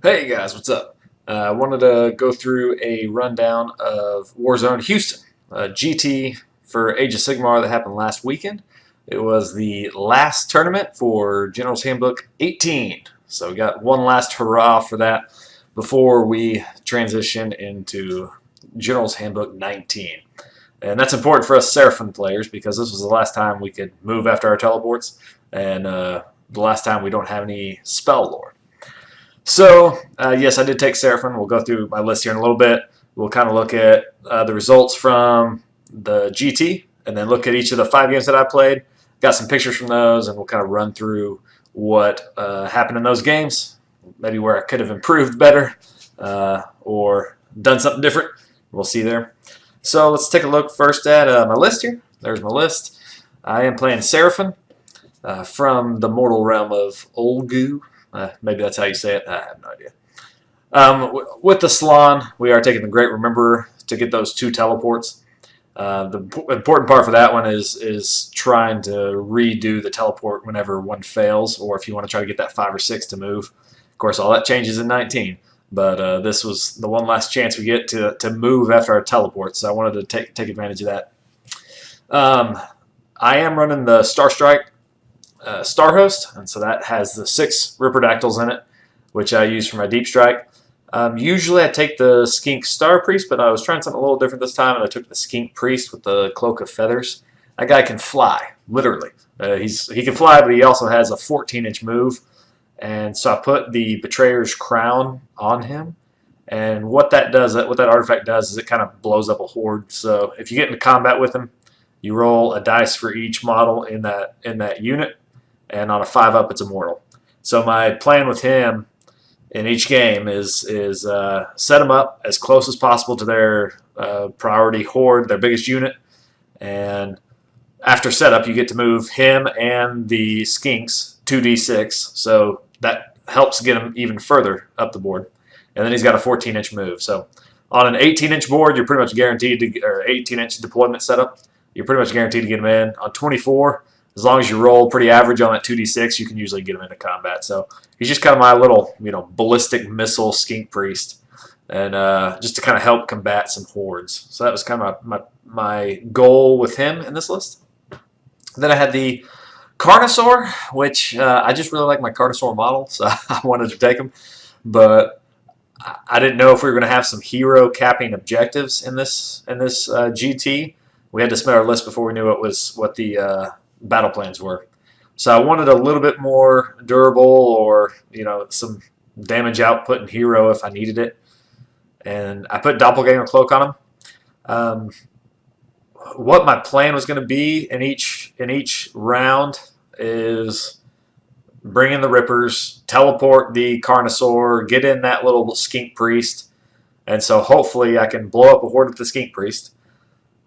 Hey guys, what's up? I wanted to go through a rundown of Warzone Houston, GT for Age of Sigmar that happened last weekend. It was the last tournament for General's Handbook 18, so we got one last hurrah for that before we transition into General's Handbook 19. And that's important for us Seraphon players because this was the last time we could move after our teleports and the last time we don't have any spell lore. So, yes, I did take Seraphon. We'll go through my list here in a little bit. We'll kind of look at the results from the GT and then look at each of the 5 games that I played. Got some pictures from those, and we'll kind of run through what happened in those games, maybe where I could have improved better or done something different. We'll see there. So let's take a look first at my list here. There's my list. I am playing Seraphon from the mortal realm of Olgu. Maybe that's how you say it. I have no idea. With the Slann, we are taking the Great Rememberer to get those 2 teleports. The important part for that one is trying to redo the teleport whenever one fails, or if you want to try to get that 5 or 6 to move. Of course, all that changes in 19, but this was the one last chance we get to move after our teleport, so I wanted to take advantage of that. I am running the Starstrike Starhost, and so that has the 6 Ripperdactyls in it, which I use for my deep strike. Usually I take the Skink Star Priest, but I was trying something a little different this time, and I took the Skink Priest with the Cloak of Feathers. That guy can fly, literally. He can fly, but he also has a 14-inch move, and so I put the Betrayer's Crown on him, and what that artifact does is it kind of blows up a horde. So if you get into combat with him, you roll a dice for each model in that unit, and on a 5-up, it's immortal. So my plan with him in each game is set them up as close as possible to their priority horde, their biggest unit, and after setup, you get to move him and the Skinks 2d6, so that helps get him even further up the board. And then he's got a 14-inch move. So on an 18-inch board, you're pretty much guaranteed to, or 18-inch deployment setup, you're pretty much guaranteed to get him in. On 24, as long as you roll pretty average on that 2d6, you can usually get him into combat. So he's just kind of my little, ballistic missile Skink Priest, and just to kind of help combat some hordes. So that was kind of my goal with him in this list. Then I had the Carnosaur, which I just really like my Carnosaur model, so I wanted to take him. But I didn't know if we were going to have some hero capping objectives in this GT. We had to submit our list before we knew what the battle plans were. So I wanted a little bit more durable, or some damage output in hero if I needed it. And I put Doppleganger Cloak on him. What my plan was going to be in each round is bring in the Rippers, teleport the Carnosaur, get in that little Skink Priest, and so hopefully I can blow up a horde with the Skink Priest,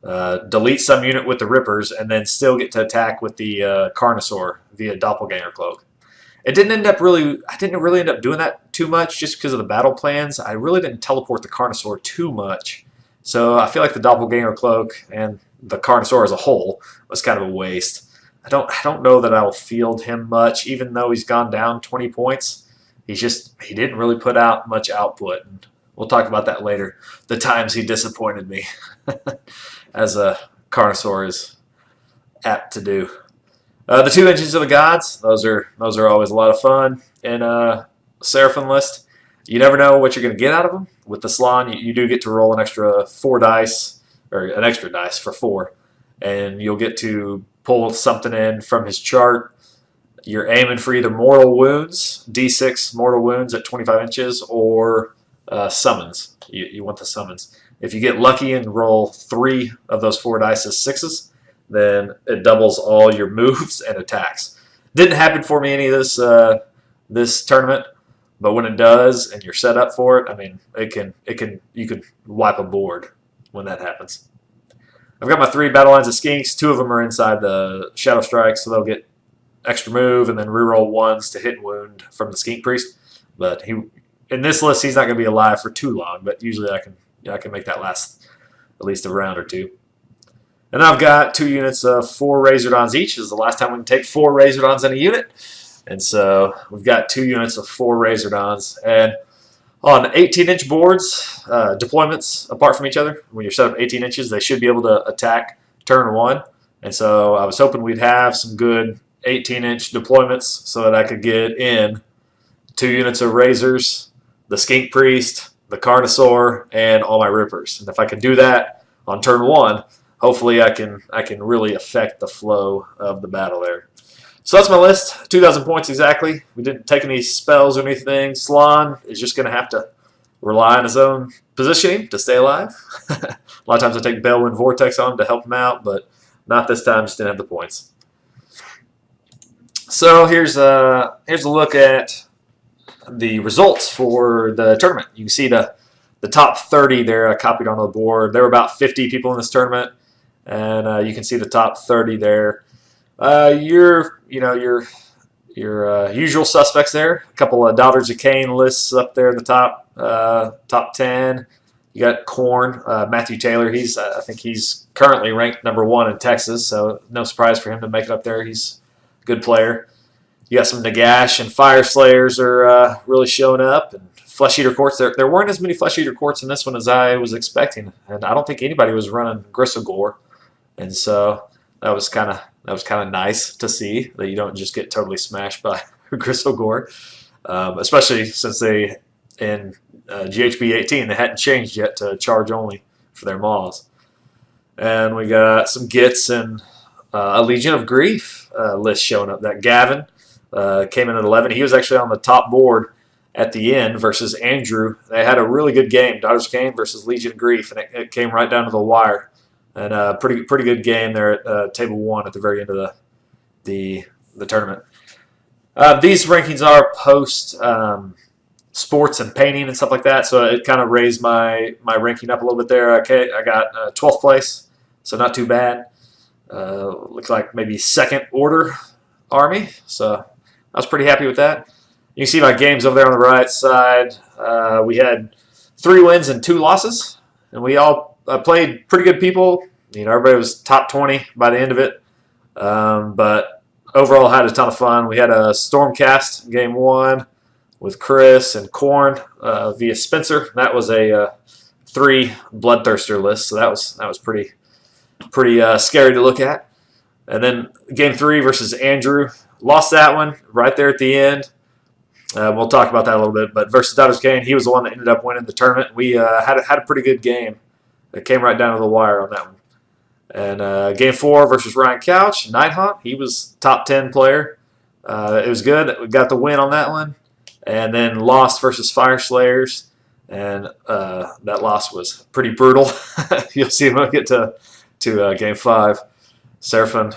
delete some unit with the Rippers, and then still get to attack with the Carnosaur via Doppelganger Cloak. I didn't really end up doing that too much just because of the battle plans. I really didn't teleport the Carnosaur too much, so I feel like the Doppelganger Cloak and the Carnosaur as a whole was kind of a waste. I don't know that I will field him much, even though he's gone down 20 points. He didn't really put out much output, and we'll talk about that later. The times he disappointed me, as a Carnosaur is apt to do. The 2 Engines of the Gods, those are always a lot of fun in a Seraphon list. You never know what you're going to get out of them. With the Slann, you do get to roll an extra 4 dice, or an extra dice for 4, and you'll get to pull something in from his chart. You're aiming for either mortal wounds, d6 mortal wounds at 25 inches, or summons. You want the summons. If you get lucky and roll 3 of those 4 dice as 6s, then it doubles all your moves and attacks. Didn't happen for me any of this tournament, but when it does and you're set up for it, I mean, you could wipe a board when that happens. I've got my 3 battle lines of Skinks. 2 of them are inside the Shadowstrike, so they'll get extra move and then reroll 1s to hit and wound from the Skink Priest. But in this list, he's not going to be alive for too long, but usually I can make that last at least a round or 2. And I've got 2 units of 4 Razordons each. This is the last time we can take 4 Razordons in a unit. And so we've got 2 units of 4 Razordons. And On 18-inch boards, deployments apart from each other, when you're set up 18 inches, they should be able to attack turn 1. And so I was hoping we'd have some good 18-inch deployments so that I could get in 2 units of Razors, the Skink Priest, the Carnosaur, and all my Rippers. And if I can do that on turn 1, hopefully I can really affect the flow of the battle there. So that's my list, 2,000 points exactly. We didn't take any spells or anything. Slann is just going to have to rely on his own positioning to stay alive. A lot of times I take Bellwind Vortex on him to help him out, but not this time, just didn't have the points. So here's a look at the results for the tournament. You can see the top 30 there copied on the board. There were about 50 people in this tournament, and you can see the top 30 there. Your usual suspects there. A couple of Daughters of Cain lists up there in the top 10. You got Khorne, Matthew Taylor. I think he's currently ranked #1 in Texas, so no surprise for him to make it up there. He's a good player. You got some Nagash and Fyreslayers are really showing up, and Flesh Eater Courts. There weren't as many Flesh Eater Courts in this one as I was expecting, and I don't think anybody was running Gristlegore, and so that was kind of nice to see that you don't just get totally smashed by Gristlegore, especially since they in GHB 18 they hadn't changed yet to charge only for their maws. And we got some Gits and a Legion of Grief list showing up. That Gavin came in at 11. He was actually on the top board at the end versus Andrew. They had a really good game, Daughters of Cain versus Legion of Grief, and it came right down to the wire. And pretty good game there at table 1 at the very end of the tournament. These rankings are post sports and painting and stuff like that, so it kind of raised my ranking up a little bit there. Okay, I got 12th place, so not too bad. Looks like maybe second order army, so I was pretty happy with that. You can see my games over there on the right side. We had 3 wins and 2 losses, and we all played pretty good people. You know, everybody was top 20 by the end of it, but overall had a ton of fun. We had a Stormcast game 1 with Chris and Khorne via Spencer. That was a 3 Bloodthirster list, so that was pretty scary to look at. And then game 3 versus Andrew, lost that one right there at the end. We'll talk about that a little bit, but versus Daughters of Cain, he was the one that ended up winning the tournament. We had a pretty good game. It came right down to the wire on that one. And game 4 versus Ryan Couch, Nighthaunt, he was top 10 player. It was good. We got the win on that one. And then lost versus Fyreslayers, and that loss was pretty brutal. You'll see when we get to game 5. Seraphon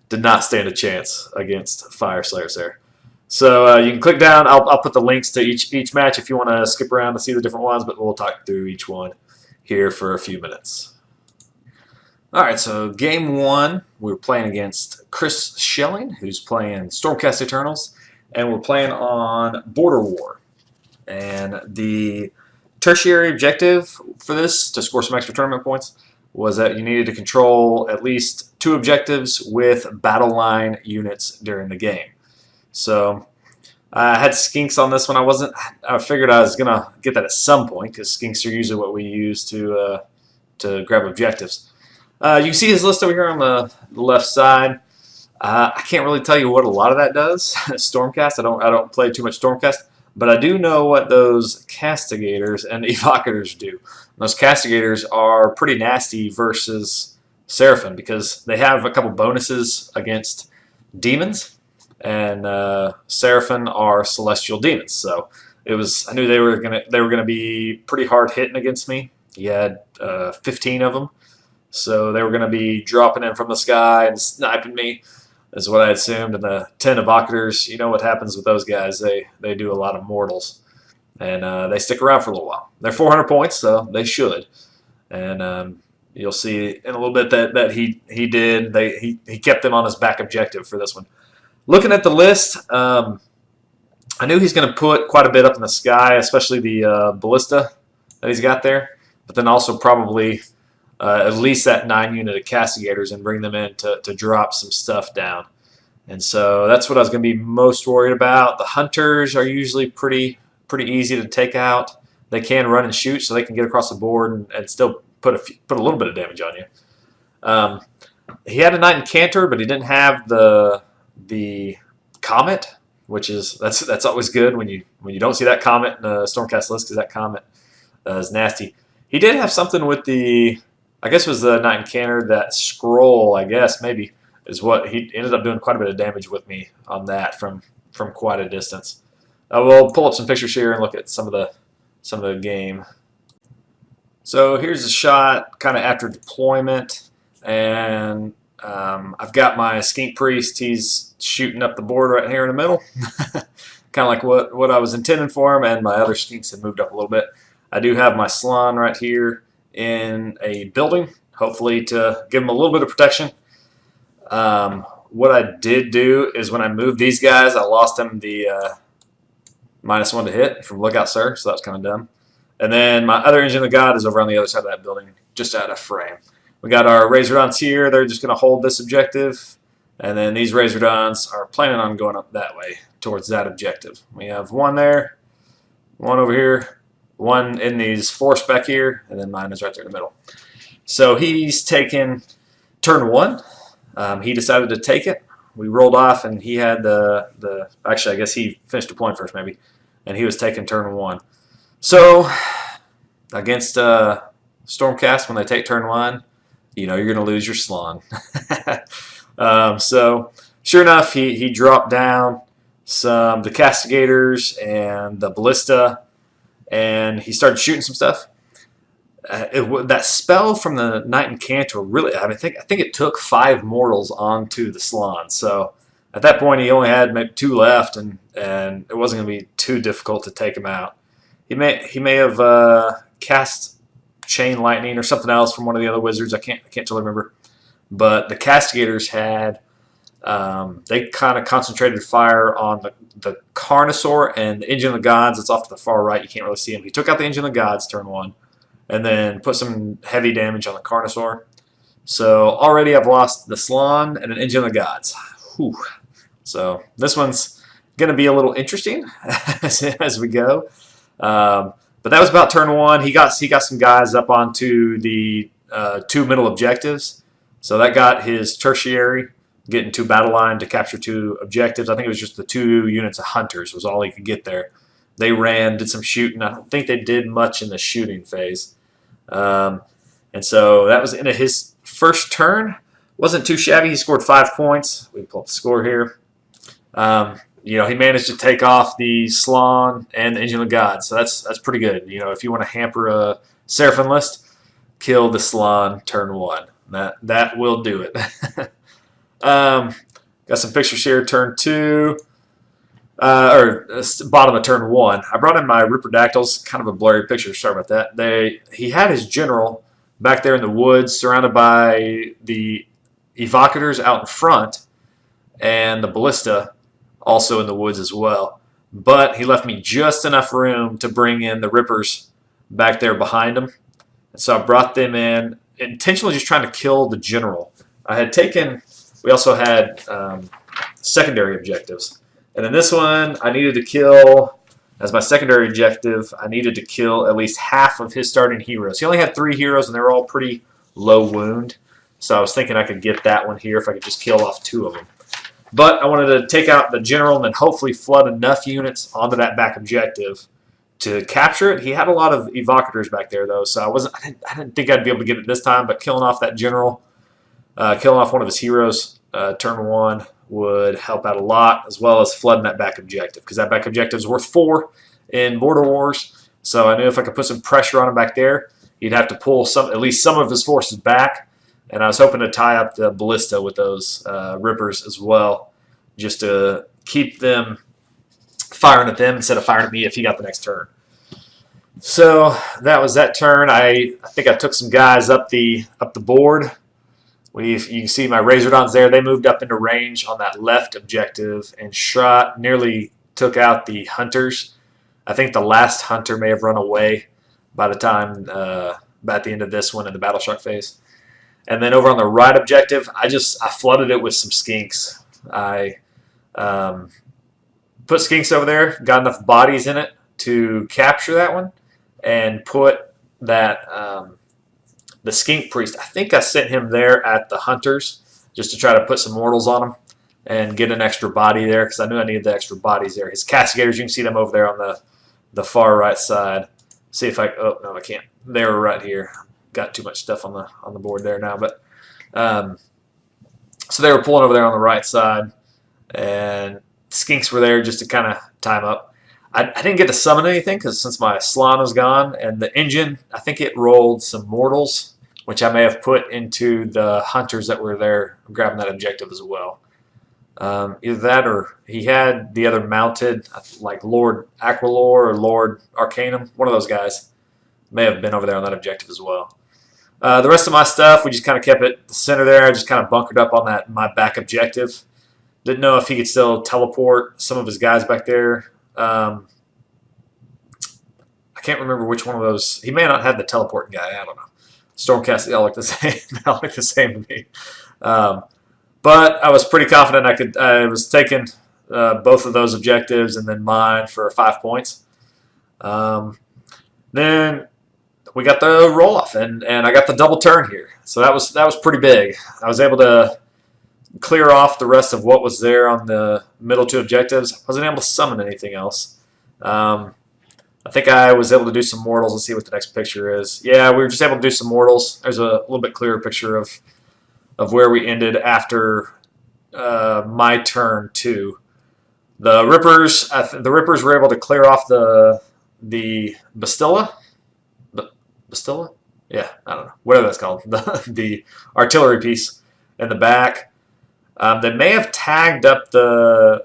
did not stand a chance against Fyreslayers there. So you can click down. I'll put the links to each match if you want to skip around to see the different ones, but we'll talk through each one here for a few minutes. All right, so game 1, we were playing against Chris Schelling, who's playing Stormcast Eternals, and we're playing on Border War. And the tertiary objective for this, to score some extra tournament points, was that you needed to control at least 2 objectives with battle line units during the game. So I had Skinks on this one. I figured I was gonna get that at some point because Skinks are usually what we use to grab objectives. You can see his list over here on the left side. I can't really tell you what a lot of that does. Stormcast. I don't play too much Stormcast, but I do know what those castigators and evocators do. Those castigators are pretty nasty versus Seraphon because they have a couple bonuses against demons. And Seraphon are celestial demons, so I knew they were gonna be pretty hard hitting against me. He had 15 of them, so they were gonna be dropping in from the sky and sniping me, is what I assumed. And the 10 evocators, you know what happens with those guys? They do a lot of mortals, and they stick around for a little while. They're 400 points, so they should. And you'll see in a little bit that he did. He kept them on his back objective for this one. Looking at the list, I knew he's going to put quite a bit up in the sky, especially the ballista that he's got there, but then also probably at least that 9 unit of castigators and bring them in to drop some stuff down. And so that's what I was going to be most worried about. The hunters are usually pretty easy to take out. they can run and shoot, so they can get across the board and still put a little bit of damage on you. He had a Knight Incanter, but he didn't have the Comet, which is that's always good when you don't see that Comet in a Stormcast list, because that Comet is nasty. He did have something with the, I guess it was the Knight Incanter, that scroll, I guess, maybe, is what he ended up doing quite a bit of damage with me on that from quite a distance. We'll pull up some pictures here and look at some of the game. So here's a shot kind of after deployment, and I've got my Skink Priest. He's shooting up the board right here in the middle, kind of like what I was intending for him, and my other Skinks had moved up a little bit. I do have my Slann right here in a building, hopefully to give him a little bit of protection. What I did do is when I moved these guys, I lost him the -1 to hit from Lookout Sir, so that was kind of dumb. And then my other Engine of God is over on the other side of that building, just out of frame. We got our Razordons here. They're just going to hold this objective. And then these Razordons are planning on going up that way towards that objective. We have one there, one over here, one in these force back here, and then mine is right there in the middle. So he's taken turn 1. He decided to take it. We rolled off, and he had actually, I guess he finished deploying first maybe, and he was taking turn 1. So against Stormcast, when they take turn 1, you know you're going to lose your Slann. So sure enough, he dropped down the Castigators and the Ballista, and he started shooting some stuff. That spell from the Knight Incanter really, I think it took 5 mortals onto the Slann. So at that point, he only had maybe 2 left, and it wasn't going to be too difficult to take him out. He may have cast Chain Lightning or something else from one of the other wizards. I can't totally remember. But the Castigators had they kind of concentrated fire on the Carnosaur and the Engine of the Gods. It's off to the far right. You can't really see him. He took out the Engine of the Gods turn 1, and then put some heavy damage on the Carnosaur. So already I've lost the Slann and an Engine of the Gods. Whew. So this one's going to be a little interesting as we go. But that was about turn 1. He got some guys up onto the 2 middle objectives. So that got his tertiary, getting 2 battle line to capture 2 objectives. I think it was just the 2 units of hunters was all he could get there. They ran, did some shooting. I don't think they did much in the shooting phase. And so that was into his first turn. Wasn't too shabby. He scored 5 points. We pull up the score here. You know, he managed to take off the Slann and the Engine of God, so that's pretty good. You know, if you want to hamper a Seraphon list, kill the Slann turn 1. That will do it. Got some pictures here. Turn 2, or bottom of turn 1. I brought in my Ripperdactyls. Kind of a blurry picture. Sorry about that. He had his general back there in the woods, surrounded by the evocators out in front, and the Ballista also in the woods as well. But he left me just enough room to bring in the Rippers back there behind him. And so I brought them in, intentionally just trying to kill the general. We also had secondary objectives. And in this one, I needed to kill, as my secondary objective, I needed to kill at least half of his starting heroes. He only had 3 heroes, and they were all pretty low wound. So I was thinking I could get that one here if I could just kill off 2 of them. But I wanted to take out the general and then hopefully flood enough units onto that back objective to capture it. He had a lot of evocators back there, though, so I didn't think I'd be able to get it this time. But killing off that general, killing off one of his heroes turn 1 would help out a lot, as well as flooding that back objective, because that back objective is worth 4 in Border Wars. So I knew if I could put some pressure on him back there, he'd have to pull at least some of his forces back. And I was hoping to tie up the Ballista with those Rippers as well, just to keep them firing at them instead of firing at me if he got the next turn. So that was that turn. I think I took some guys up the board. You can see my Razordons there. They moved up into range on that left objective and nearly took out the Hunters. I think the last Hunter may have run away by the time at the end of this one in the Battle Shark phase. And then over on the right objective, I flooded it with some Skinks. I put Skinks over there, got enough bodies in it to capture that one. and put that the Skink Priest. I think I sent him there at the Hunters just to try to put some mortals on him and get an extra body there because I knew I needed the extra bodies there. His Castigators, you can see them over there on the far right side. See if I, oh no, I can't. They were right here. Got too much stuff on the board there now, but so they were pulling over there on the right side, and Skinks were there just to kind of time up. I didn't get to summon anything because since my Slann was gone, and the engine, I think it rolled some mortals, which I may have put into the Hunters that were there grabbing that objective as well. Either that or he had the other mounted, like Lord Aquilor or Lord Arcanum. One of those guys may have been over there on that objective as well. The rest of my stuff, we just kind of kept it the center there. I just kind of bunkered up on my back objective. Didn't know if he could still teleport some of his guys back there. I can't remember which one of those. He may not have the teleporting guy. I don't know. Stormcast, they all look the same. They all look the same to me. But I was pretty confident I was taking both of those objectives and then mine for 5 points. Then we got the roll off and I got the double turn here. So that was pretty big. I was able to clear off the rest of what was there on the middle two objectives. I wasn't able to summon anything else. I think I was able to do some mortals. Let's see what the next picture is. Yeah, we were just able to do some mortals. There's a little bit clearer picture of where we ended after my turn too. The Rippers, the Rippers were able to clear off the Bastilla. Bastilla? Yeah, I don't know. Whatever that's called. The artillery piece in the back. They may have tagged up the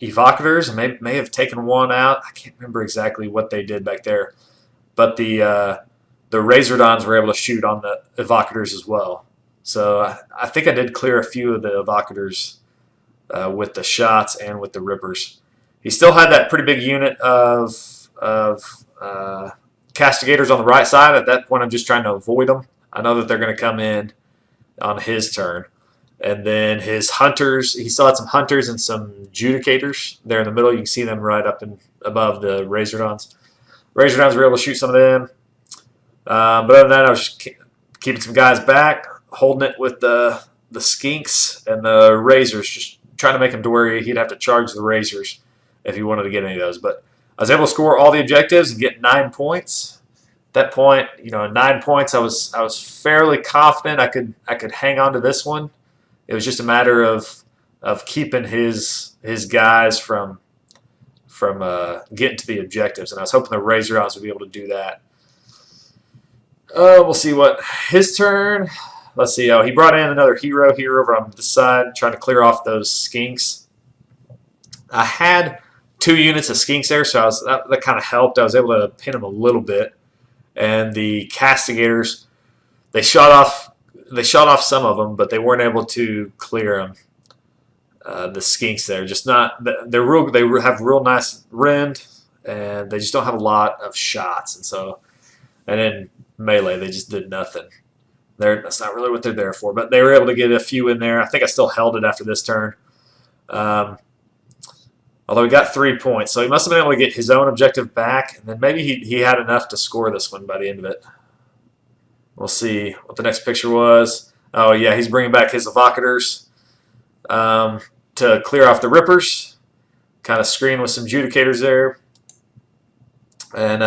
Evocators and may have taken one out. I can't remember exactly what they did back there. But the Razordons were able to shoot on the Evocators as well. So I think I did clear a few of the Evocators with the shots and with the Rippers. He still had that pretty big unit of Castigators on the right side. At that point, I'm just trying to avoid them. I know that they're going to come in on his turn. And then his Hunters, he still had some Hunters and some Judicators there in the middle. You can see them right up and above the Razordons. Razordons were able to shoot some of them. But other than that, I was just keeping some guys back, holding it with the Skinks and the Razors, just trying to make him to where he'd have to charge the Razors if he wanted to get any of those. But I was able to score all the objectives and get 9 points. At that point, 9 points, I was fairly confident I could hang on to this one. It was just a matter of keeping his guys from getting to the objectives, and I was hoping the Razordons would be able to do that. We'll see what his turn. Let's see. Oh, he brought in another hero here over on this side, trying to clear off those Skinks. I had 2 units of Skinks there, so that kind of helped. I was able to pin them a little bit, and the Castigators, they shot off some of them, but they weren't able to clear them. The Skinks there, just not. They have real nice rend, and they just don't have a lot of shots, and then melee, they just did nothing. That's not really what they're there for, but they were able to get a few in there. I think I still held it after this turn. Although he got 3 points, so he must have been able to get his own objective back, and then maybe he had enough to score this one by the end of it. We'll see what the next picture was. Oh, yeah, he's bringing back his Evocators to clear off the Rippers. Kind of screen with some Judicators there. And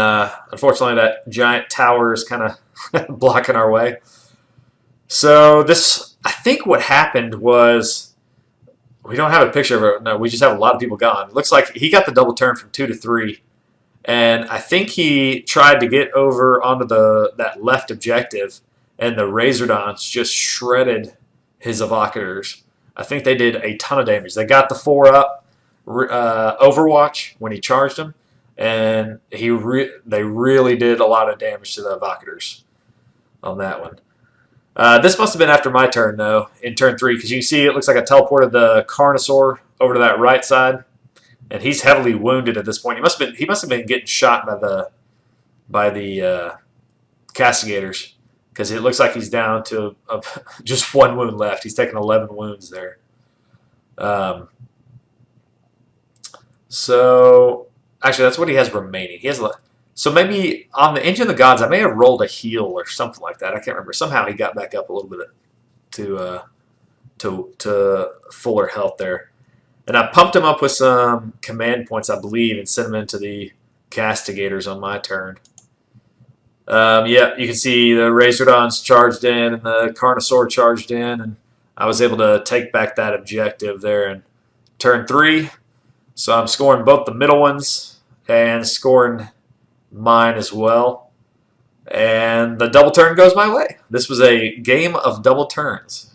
unfortunately, that giant tower is kind of blocking our way. So I think what happened was, we don't have a picture of it. No, we just have a lot of people gone. It looks like he got the double turn from 2 to 3. And I think he tried to get over onto that left objective, and the Razordons just shredded his Evocators. I think they did a ton of damage. They got the 4-up Overwatch when he charged them, and they really did a lot of damage to the Evocators on that one. This must have been after my turn, though, in turn 3, because you can see it looks like I teleported the Carnosaur over to that right side. And he's heavily wounded at this point. He must have been getting shot by the Castigators, because it looks like he's down to just 1 wound left. He's taken 11 wounds there. So actually, that's what he has remaining. He has So maybe on the Engine of the Gods, I may have rolled a heal or something like that. I can't remember. Somehow he got back up a little bit to fuller health there. And I pumped him up with some command points, I believe, and sent him into the Castigators on my turn. Yeah, you can see the Razordons charged in and the Carnosaur charged in, and I was able to take back that objective there in turn 3. So I'm scoring both the middle ones and scoring mine as well. And the double turn goes my way. This was a game of double turns.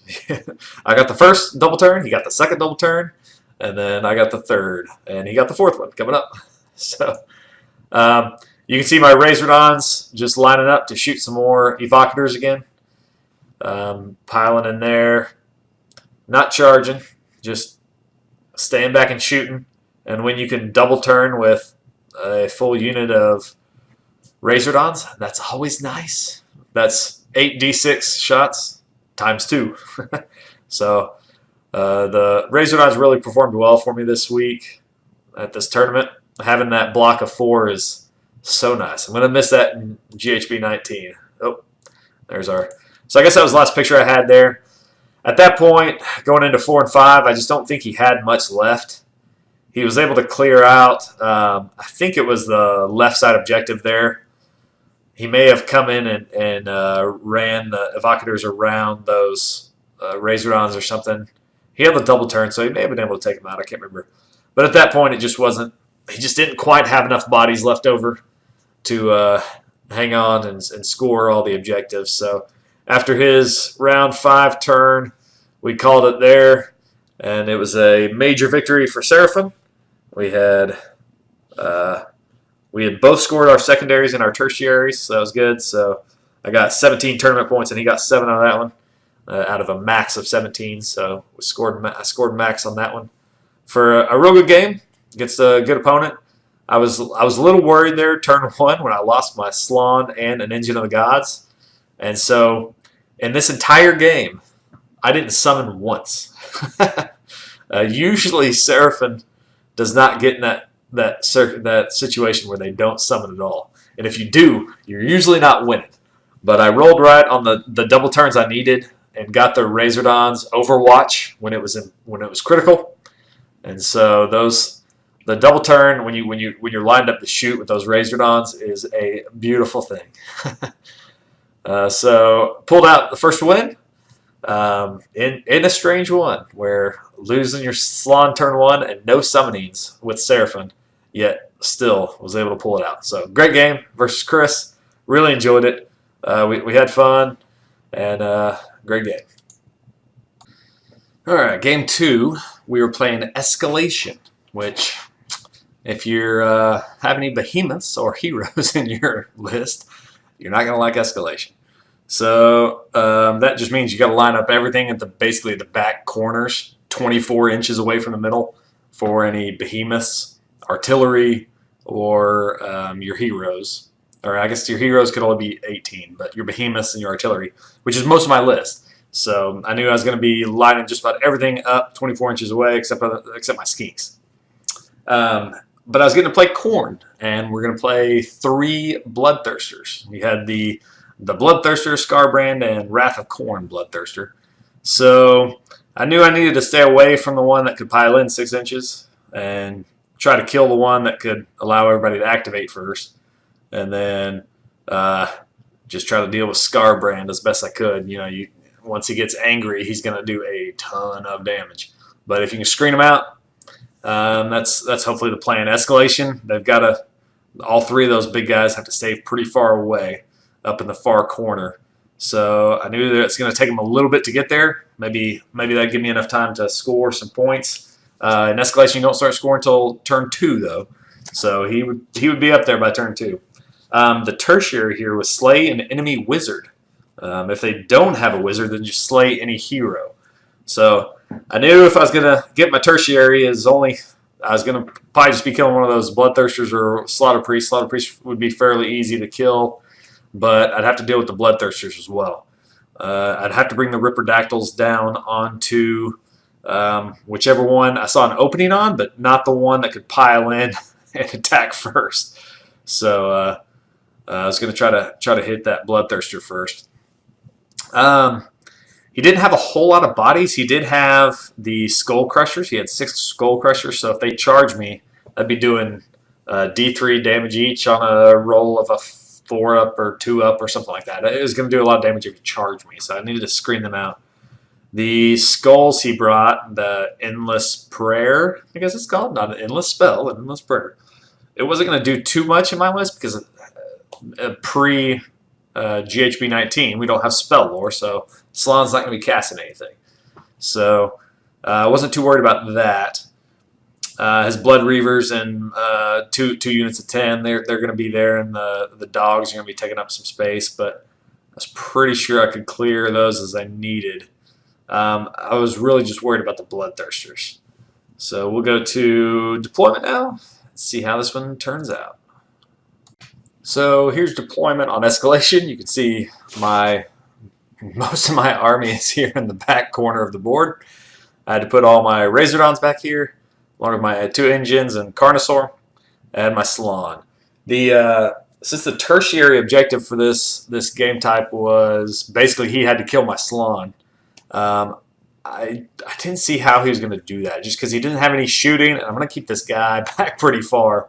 I got the first double turn, he got the second double turn, and then I got the third, and he got the fourth one coming up. So you can see my Razordons just lining up to shoot some more Evocators again. Piling in there, not charging, just staying back and shooting. And when you can double turn with a full unit of Razordons, that's always nice. That's 8d6 shots times 2. So the Razordons really performed well for me this week at this tournament. Having that block of 4 is so nice. I'm going to miss that in GHB 19. Oh, there's our... So I guess that was the last picture I had there. At that point, going into 4 and 5, I just don't think he had much left. He was able to clear out, I think it was the left side objective there. He may have come in and ran the Evocators around those Razordons or something. He had the double turn, so he may have been able to take them out. I can't remember. But at that point, it just wasn't. He just didn't quite have enough bodies left over to hang on and score all the objectives. So after his round 5 turn, we called it there, and it was a major victory for Seraphon. We had both scored our secondaries and our tertiaries, so that was good. So I got 17 tournament points, and he got 7 on that one, out of a max of 17. So I scored max on that one for a real good game against a good opponent. I was a little worried there turn 1 when I lost my Slann and an Engine of the Gods, and so in this entire game, I didn't summon once. Usually, Seraphon does not get in that situation where they don't summon at all. And if you do, you're usually not winning. But I rolled right on the double turns I needed and got the Razordons Overwatch when it was critical. And so the double turn when you're lined up to shoot with those Razordons is a beautiful thing. So pulled out the first win in a strange one where losing your Slann turn 1 and no summonings with Seraphon, yet still was able to pull it out. So great game versus Chris. Really enjoyed it. We had fun and great game. All right, game 2, we were playing Escalation, which if you have any behemoths or heroes in your list, you're not going to like Escalation. So that just means you got to line up everything at basically the back corners, 24 inches away from the middle for any behemoths, artillery, or your heroes. Or I guess your heroes could only be 18, but your behemoths and your artillery, which is most of my list. So I knew I was going to be lining just about everything up 24 inches away except my Skinks. But I was going to play Khorne, and we're going to play 3 Bloodthirsters. We had the Bloodthirster, Scarbrand, and Wrath of Khorne Bloodthirster. So I knew I needed to stay away from the one that could pile in 6 inches and try to kill the one that could allow everybody to activate first. And then just try to deal with Scarbrand as best I could. Once he gets angry, he's going to do a ton of damage. But if you can screen him out, that's hopefully the plan. Escalation, they've got to, all 3 of those big guys have to stay pretty far away up in the far corner. So I knew that it's going to take him a little bit to get there. Maybe that'd give me enough time to score some points. In Escalation, you don't start scoring until turn 2, though. So he would be up there by turn 2. The tertiary here was slay an enemy wizard. If they don't have a wizard, then just slay any hero. So I knew if I was going to get my tertiary, I was going to probably just be killing one of those Bloodthirsters or Slaughter Priest. Slaughter Priest would be fairly easy to kill, but I'd have to deal with the Bloodthirsters as well. I'd have to bring the Ripperdactyls down onto whichever one I saw an opening on, but not the one that could pile in and attack first. So I was going to try to hit that Bloodthirster first. He didn't have a whole lot of bodies. He did have the Skull Crushers. He had 6 Skull Crushers, so if they charge me, I'd be doing D3 damage each on a roll of a 4-up or 2-up or something like that. It was going to do a lot of damage if he charged me, so I needed to screen them out. The skulls he brought, the Endless Prayer, I guess it's called, not an Endless Spell, an Endless Prayer. It wasn't going to do too much in my list because pre-GHB 19, we don't have spell lore, so Slann's not going to be casting anything. So I wasn't too worried about that. His Blood Reavers and two units of 10, they're going to be there, and the dogs are going to be taking up some space, but I was pretty sure I could clear those as I needed. I was really just worried about the Bloodthirsters. So we'll go to deployment now. Let's see how this one turns out. So here's deployment on escalation. You can see most of my army is here in the back corner of the board. I had to put all my Razordons back here, along with my 2 engines and Carnosaur, and my Slann. Since the tertiary objective for this game type was basically he had to kill my Slann, I didn't see how he was going to do that, just because he didn't have any shooting, and I'm going to keep this guy back pretty far.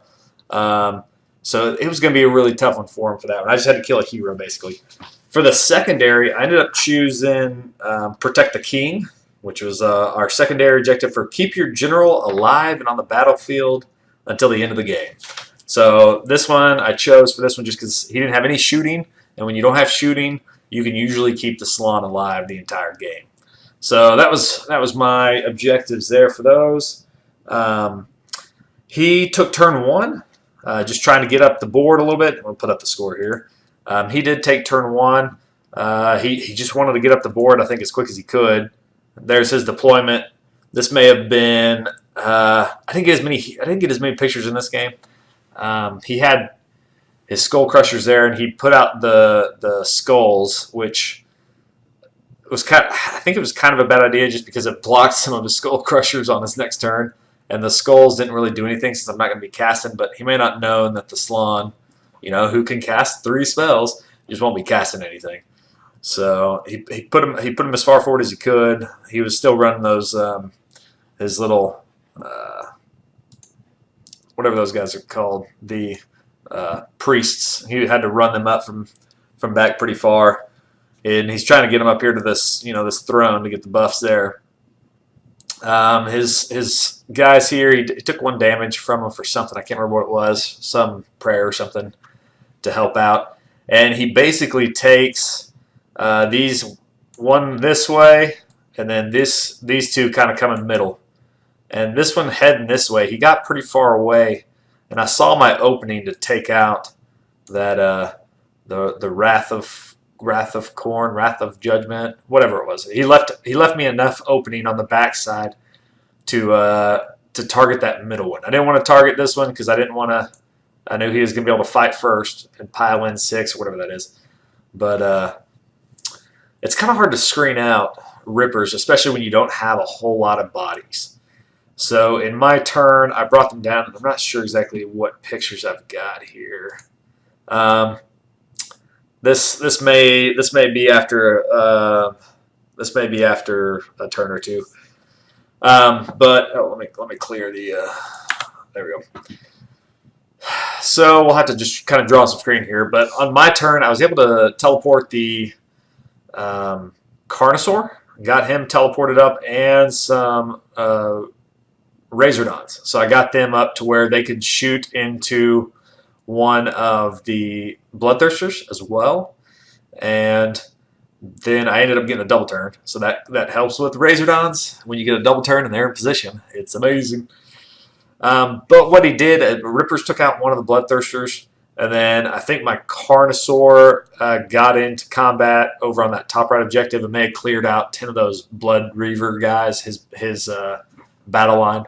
So it was going to be a really tough one for him for that one. I just had to kill a hero, basically. For the secondary, I ended up choosing Protect the King, which was our secondary objective for keep your general alive and on the battlefield until the end of the game. So this one, I chose for this one just because he didn't have any shooting, and when you don't have shooting, you can usually keep the Slann alive the entire game. So that was my objectives there for those. He took turn 1, just trying to get up the board a little bit. We'll put up the score here. He did take turn 1. He just wanted to get up the board, I think, as quick as he could. There's his deployment. This may have been. I didn't get as many pictures in this game. He had his Skull Crushers there, and he put out the skulls, which was I think it was kind of a bad idea just because it blocked some of his Skull Crushers on his next turn, and the skulls didn't really do anything since I'm not going to be casting. But he may not know that the Slann, who can cast 3 spells, just won't be casting anything. So he put him as far forward as he could. He was still running those his little whatever those guys are called, the priests. He had to run them up from back pretty far, and he's trying to get them up here to this this throne to get the buffs there. His guys here, he took 1 damage from him for something. I can't remember what it was, some prayer or something to help out, and he basically takes these one this way, and then these 2 kind of come in the middle. And this one heading this way, he got pretty far away, and I saw my opening to take out that the Wrath of Khorne, Wrath of Judgment, whatever it was. He left me enough opening on the backside to target that middle one. I didn't want to target this one because I knew he was going to be able to fight first and pile in 6 or whatever that is. But it's kind of hard to screen out Rippers, especially when you don't have a whole lot of bodies. So in my turn, I brought them down. I'm not sure exactly what pictures I've got here. This may be after a turn or 2. But let me clear the. There we go. So we'll have to just kind of draw some screen here. But on my turn, I was able to teleport the Carnosaur. Got him teleported up, and some Razordons. So I got them up to where they could shoot into one of the Bloodthirsters as well. And then I ended up getting a double turn. So that helps with Razordons. When you get a double turn and they're in position, it's amazing. But what he did, Rippers took out one of the Bloodthirsters, and then I think my Carnosaur got into combat over on that top right objective, and they had cleared out 10 of those Blood Reaver guys, his battle line.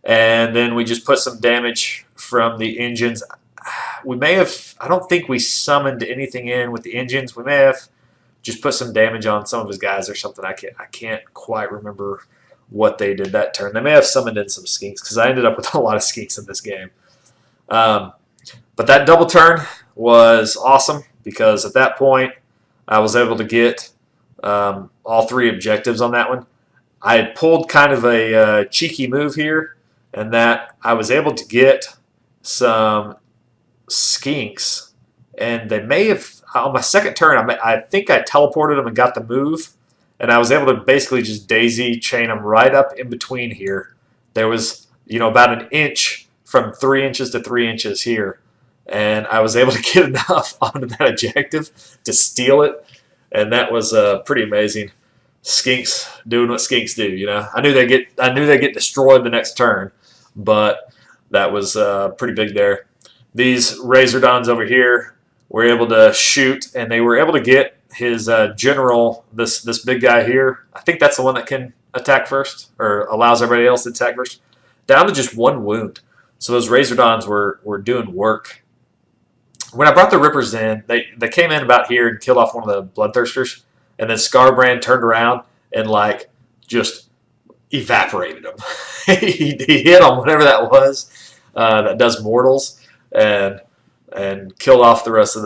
And then we just put some damage from the engines. We may have, I don't think we summoned anything in with the engines. We may have just put some damage on some of his guys or something. I can't quite remember what they did that turn. They may have summoned in some Skinks because I ended up with a lot of Skinks in this game. But that double turn was awesome because at that point I was able to get all 3 objectives on that one. I had pulled kind of a cheeky move here, and that I was able to get some Skinks, and they may have, on my second turn, I think I teleported them and got the move, and I was able to basically just daisy chain them right up in between here. There was, about an inch from 3 inches to 3 inches here, and I was able to get enough onto that objective to steal it, and that was pretty amazing. Skinks doing what Skinks do, I knew they get destroyed the next turn, but that was pretty big there. These Razordons over here were able to shoot, and they were able to get his general, this big guy here. I think that's the one that can attack first, or allows everybody else to attack first, down to just 1 wound. So those Razordons were doing work. When I brought the Rippers in, they came in about here and killed off one of the Bloodthirsters. And then Scarbrand turned around and just evaporated him. he hit on whatever that was that does mortals, and killed off the rest of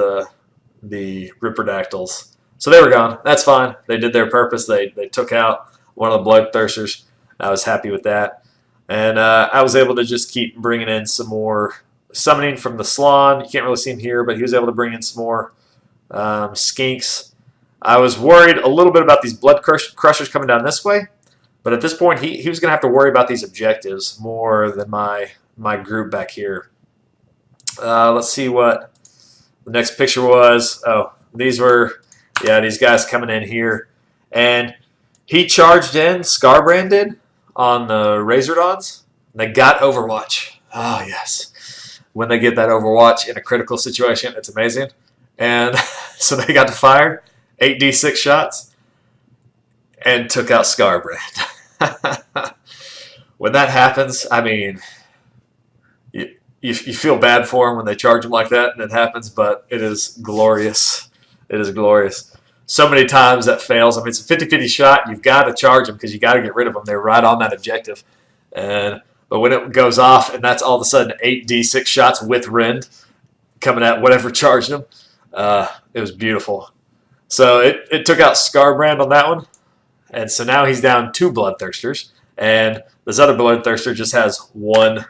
the Ripperdactyls. So they were gone. That's fine. They did their purpose. They took out one of the Bloodthirsters. I was happy with that. And I was able to just keep bringing in some more summoning from the Slann. You can't really see him here, but he was able to bring in some more Skinks. I was worried a little bit about these Blood Crushers coming down this way, but at this point he was going to have to worry about these objectives more than my group back here. Let's see what the next picture was. Oh, these were, these guys coming in here. And he charged in, Scarbrand did, on the Razordons. They got Overwatch. Oh, yes. When they get that Overwatch in a critical situation, it's amazing. And so they got to fire 8d6 shots and took out Scarbrand. When that happens, I mean, you feel bad for him when they charge him like that and it happens, but it is glorious. It is glorious. So many times that fails. I mean, it's a 50-50 shot. You've got to charge them because you got to get rid of them. They're right on that objective. But when it goes off and that's all of a sudden 8d6 shots with Rend coming at whatever charged him, it was beautiful. So it took out Scarbrand on that one. And so now he's down 2 Bloodthirsters. And this other Bloodthirster just has 1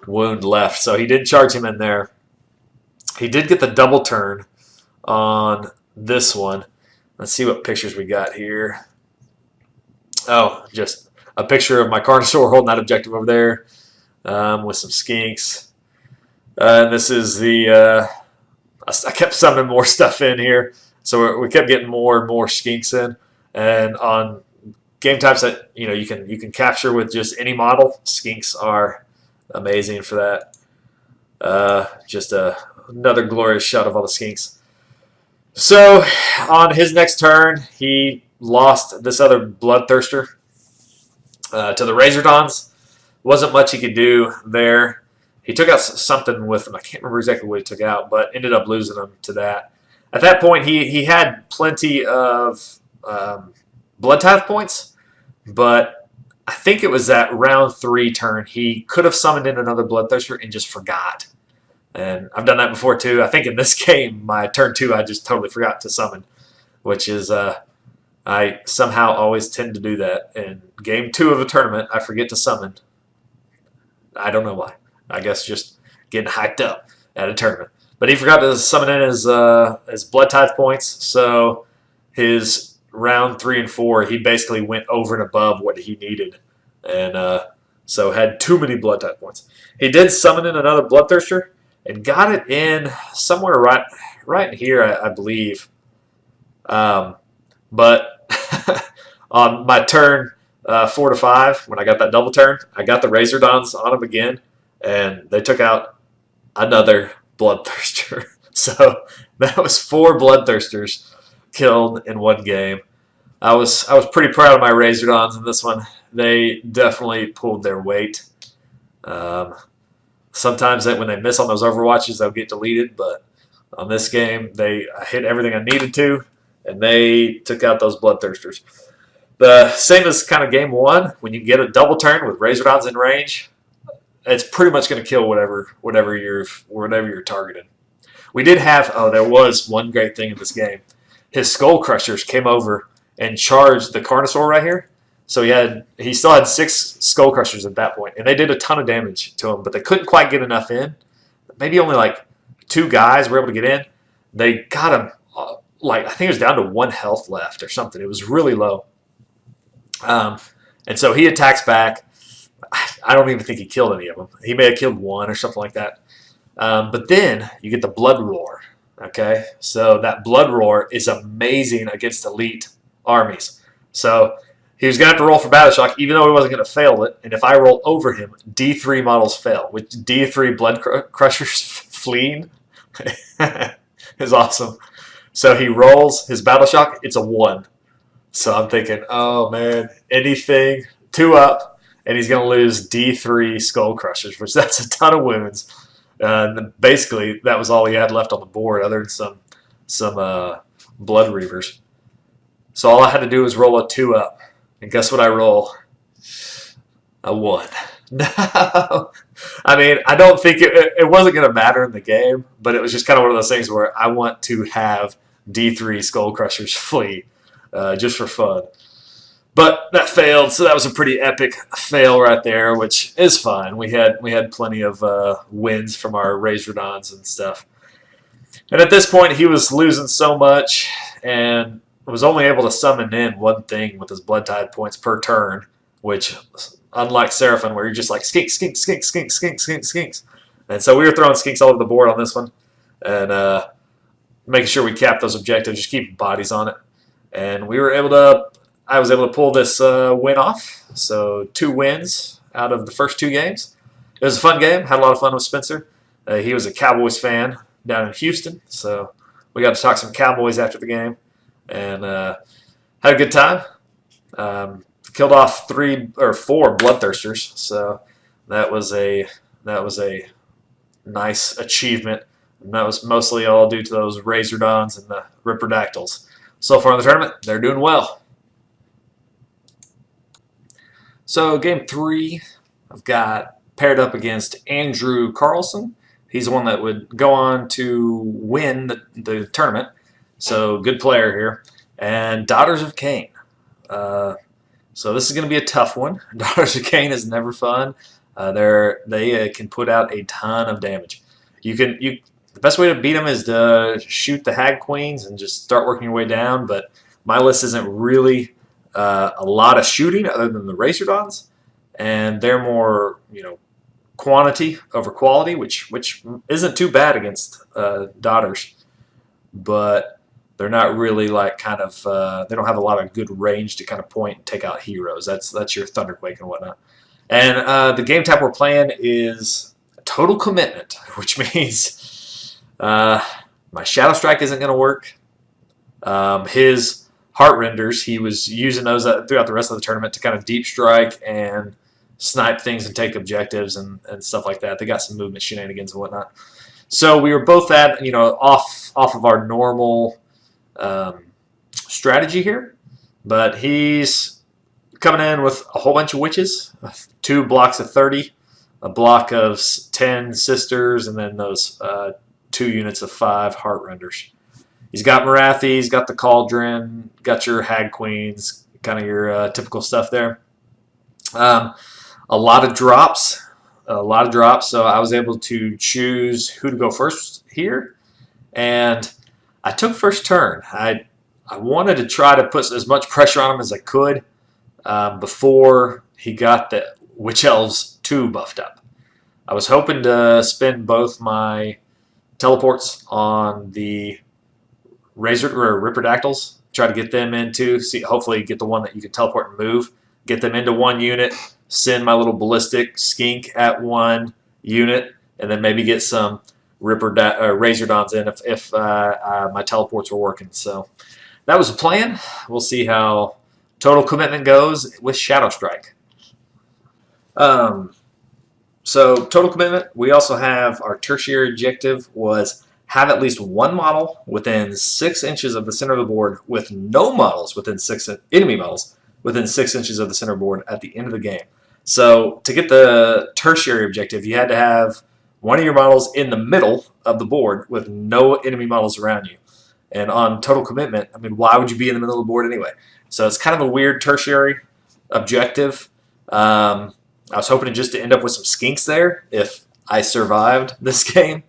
wound left. So he did charge him in there. He did get the double turn on this one. Let's see what pictures we got here. Oh, just a picture of my Carnosaur holding that objective over there with some Skinks. And this is the... I kept summoning more stuff in here. So we kept getting more and more Skinks in. And on game types that you can capture with just any model, Skinks are amazing for that. Just another glorious shot of all the Skinks. So on his next turn, he lost this other Bloodthirster to the Razordons. Wasn't much he could do there. He took out something with him. I can't remember exactly what he took out, but ended up losing him to that. At that point, he had plenty of Blood Tithe points, but I think it was that round 3 turn. He could have summoned in another Bloodthirster and just forgot. And I've done that before too. I think in this game, my turn 2, I just totally forgot to summon, which is I somehow always tend to do that. In game 2 of a tournament, I forget to summon. I don't know why. I guess just getting hyped up at a tournament. But he forgot to summon in his Blood Tithe points, so his round 3 and 4, he basically went over and above what he needed, and so had too many Blood Tithe points. He did summon in another Bloodthirster and got it in somewhere right in here, I believe. But on my turn 4 to 5, when I got that double turn, I got the Razordons on him again, and they took out another Bloodthirster. So that was 4 Bloodthirsters killed in one game. I was pretty proud of my Razordons in this one. They definitely pulled their weight. Sometimes when they miss on those Overwatches, they'll get deleted, but on this game, I hit everything I needed to, and they took out those Bloodthirsters. The same as kind of game 1, when you get a double turn with Razordons in range, it's pretty much going to kill whatever you're targeting. We did have, there was one great thing in this game. His Skull Crushers came over and charged the Carnosaur right here. So he still had 6 Skull Crushers at that point, and they did a ton of damage to him, but they couldn't quite get enough in. Maybe only like 2 guys were able to get in. They got him, I think it was down to 1 health left or something. It was really low. And so he attacks back. I don't even think he killed any of them. He may have killed 1 or something like that. But then you get the Blood Roar. Okay, so that Blood Roar is amazing against elite armies. So he was going to have to roll for Battle Shock, even though he wasn't going to fail it. And if I roll over him, D3 models fail, which D3 Blood Crushers fleeing is awesome. So he rolls his Battle Shock. It's a 1. So I'm thinking, oh man, anything 2 up, and he's going to lose D3 Skull Crushers, which that's a ton of wounds. Basically, that was all he had left on the board, other than some Blood Reavers. So all I had to do was roll a 2 up, and guess what I roll? A 1. No, I mean, I don't think it wasn't going to matter in the game, but it was just kind of one of those things where I want to have D3 Skull Crushers flee, just for fun. But that failed, so that was a pretty epic fail right there, which is fine. We had plenty of wins from our Razordons and stuff. And at this point, he was losing so much and was only able to summon in 1 thing with his Blood Tide points per turn, which, unlike Seraphon, where you're just like, Skink, Skink, Skink, Skink, Skink, Skink, Skinks. And so we were throwing Skinks all over the board on this one and making sure we capped those objectives, just keep bodies on it. And I was able to pull this win off. So 2 wins out of the first 2 games. It was a fun game. Had a lot of fun with Spencer. He was a Cowboys fan down in Houston. So we got to talk some Cowboys after the game. And had a good time. Killed off 3 or 4 Bloodthirsters. So that was a nice achievement. And that was mostly all due to those Razordons and the Ripperdactyls. So far in the tournament, they're doing well. So game 3, I've got paired up against Andrew Carlson. He's the one that would go on to win the tournament. So good player here. And Daughters of Cain. So this is going to be a tough one. Daughters of Cain is never fun. They can put out a ton of damage. The best way to beat them is to shoot the Hag Queens and just start working your way down. But my list isn't really a lot of shooting other than the Razordons, and they're more quantity over quality, which isn't too bad against Daughters, but they're not really they don't have a lot of good range to kind of point and take out heroes. That's your Thunderquake and whatnot. And the game type we're playing is Total Commitment, which means my Shadowstrike isn't going to work. His Heart Renders, he was using those throughout the rest of the tournament to kind of deep strike and snipe things and take objectives and stuff like that. They got some movement shenanigans and whatnot. So we were both at, off of our normal strategy here. But he's coming in with a whole bunch of witches, 2 blocks of 30, a block of 10 sisters, and then those 2 units of 5 Heart Renders. He's got Marathi, he's got the Cauldron, got your Hag Queens, kind of your typical stuff there. A lot of drops, so I was able to choose who to go first here. And I took first turn. I wanted to try to put as much pressure on him as I could before he got the Witch Elves 2 buffed up. I was hoping to spend both my teleports on the Ripperdactyls, try to get them into, hopefully get the one that you can teleport and move, get them into 1 unit, send my little ballistic skink at 1 unit, and then maybe get some Razordons in if my teleports were working. So that was the plan. We'll see how Total Commitment goes with Shadowstrike. So Total Commitment, we also have our tertiary objective was have at least 1 model within 6 inches of the center of the board with no models within enemy models within 6 inches of the center board at the end of the game. So to get the tertiary objective, you had to have one of your models in the middle of the board with no enemy models around you. And on total commitment, I mean, why would you be in the middle of the board anyway? So it's kind of a weird tertiary objective. I was hoping just to end up with some skinks there if I survived this game.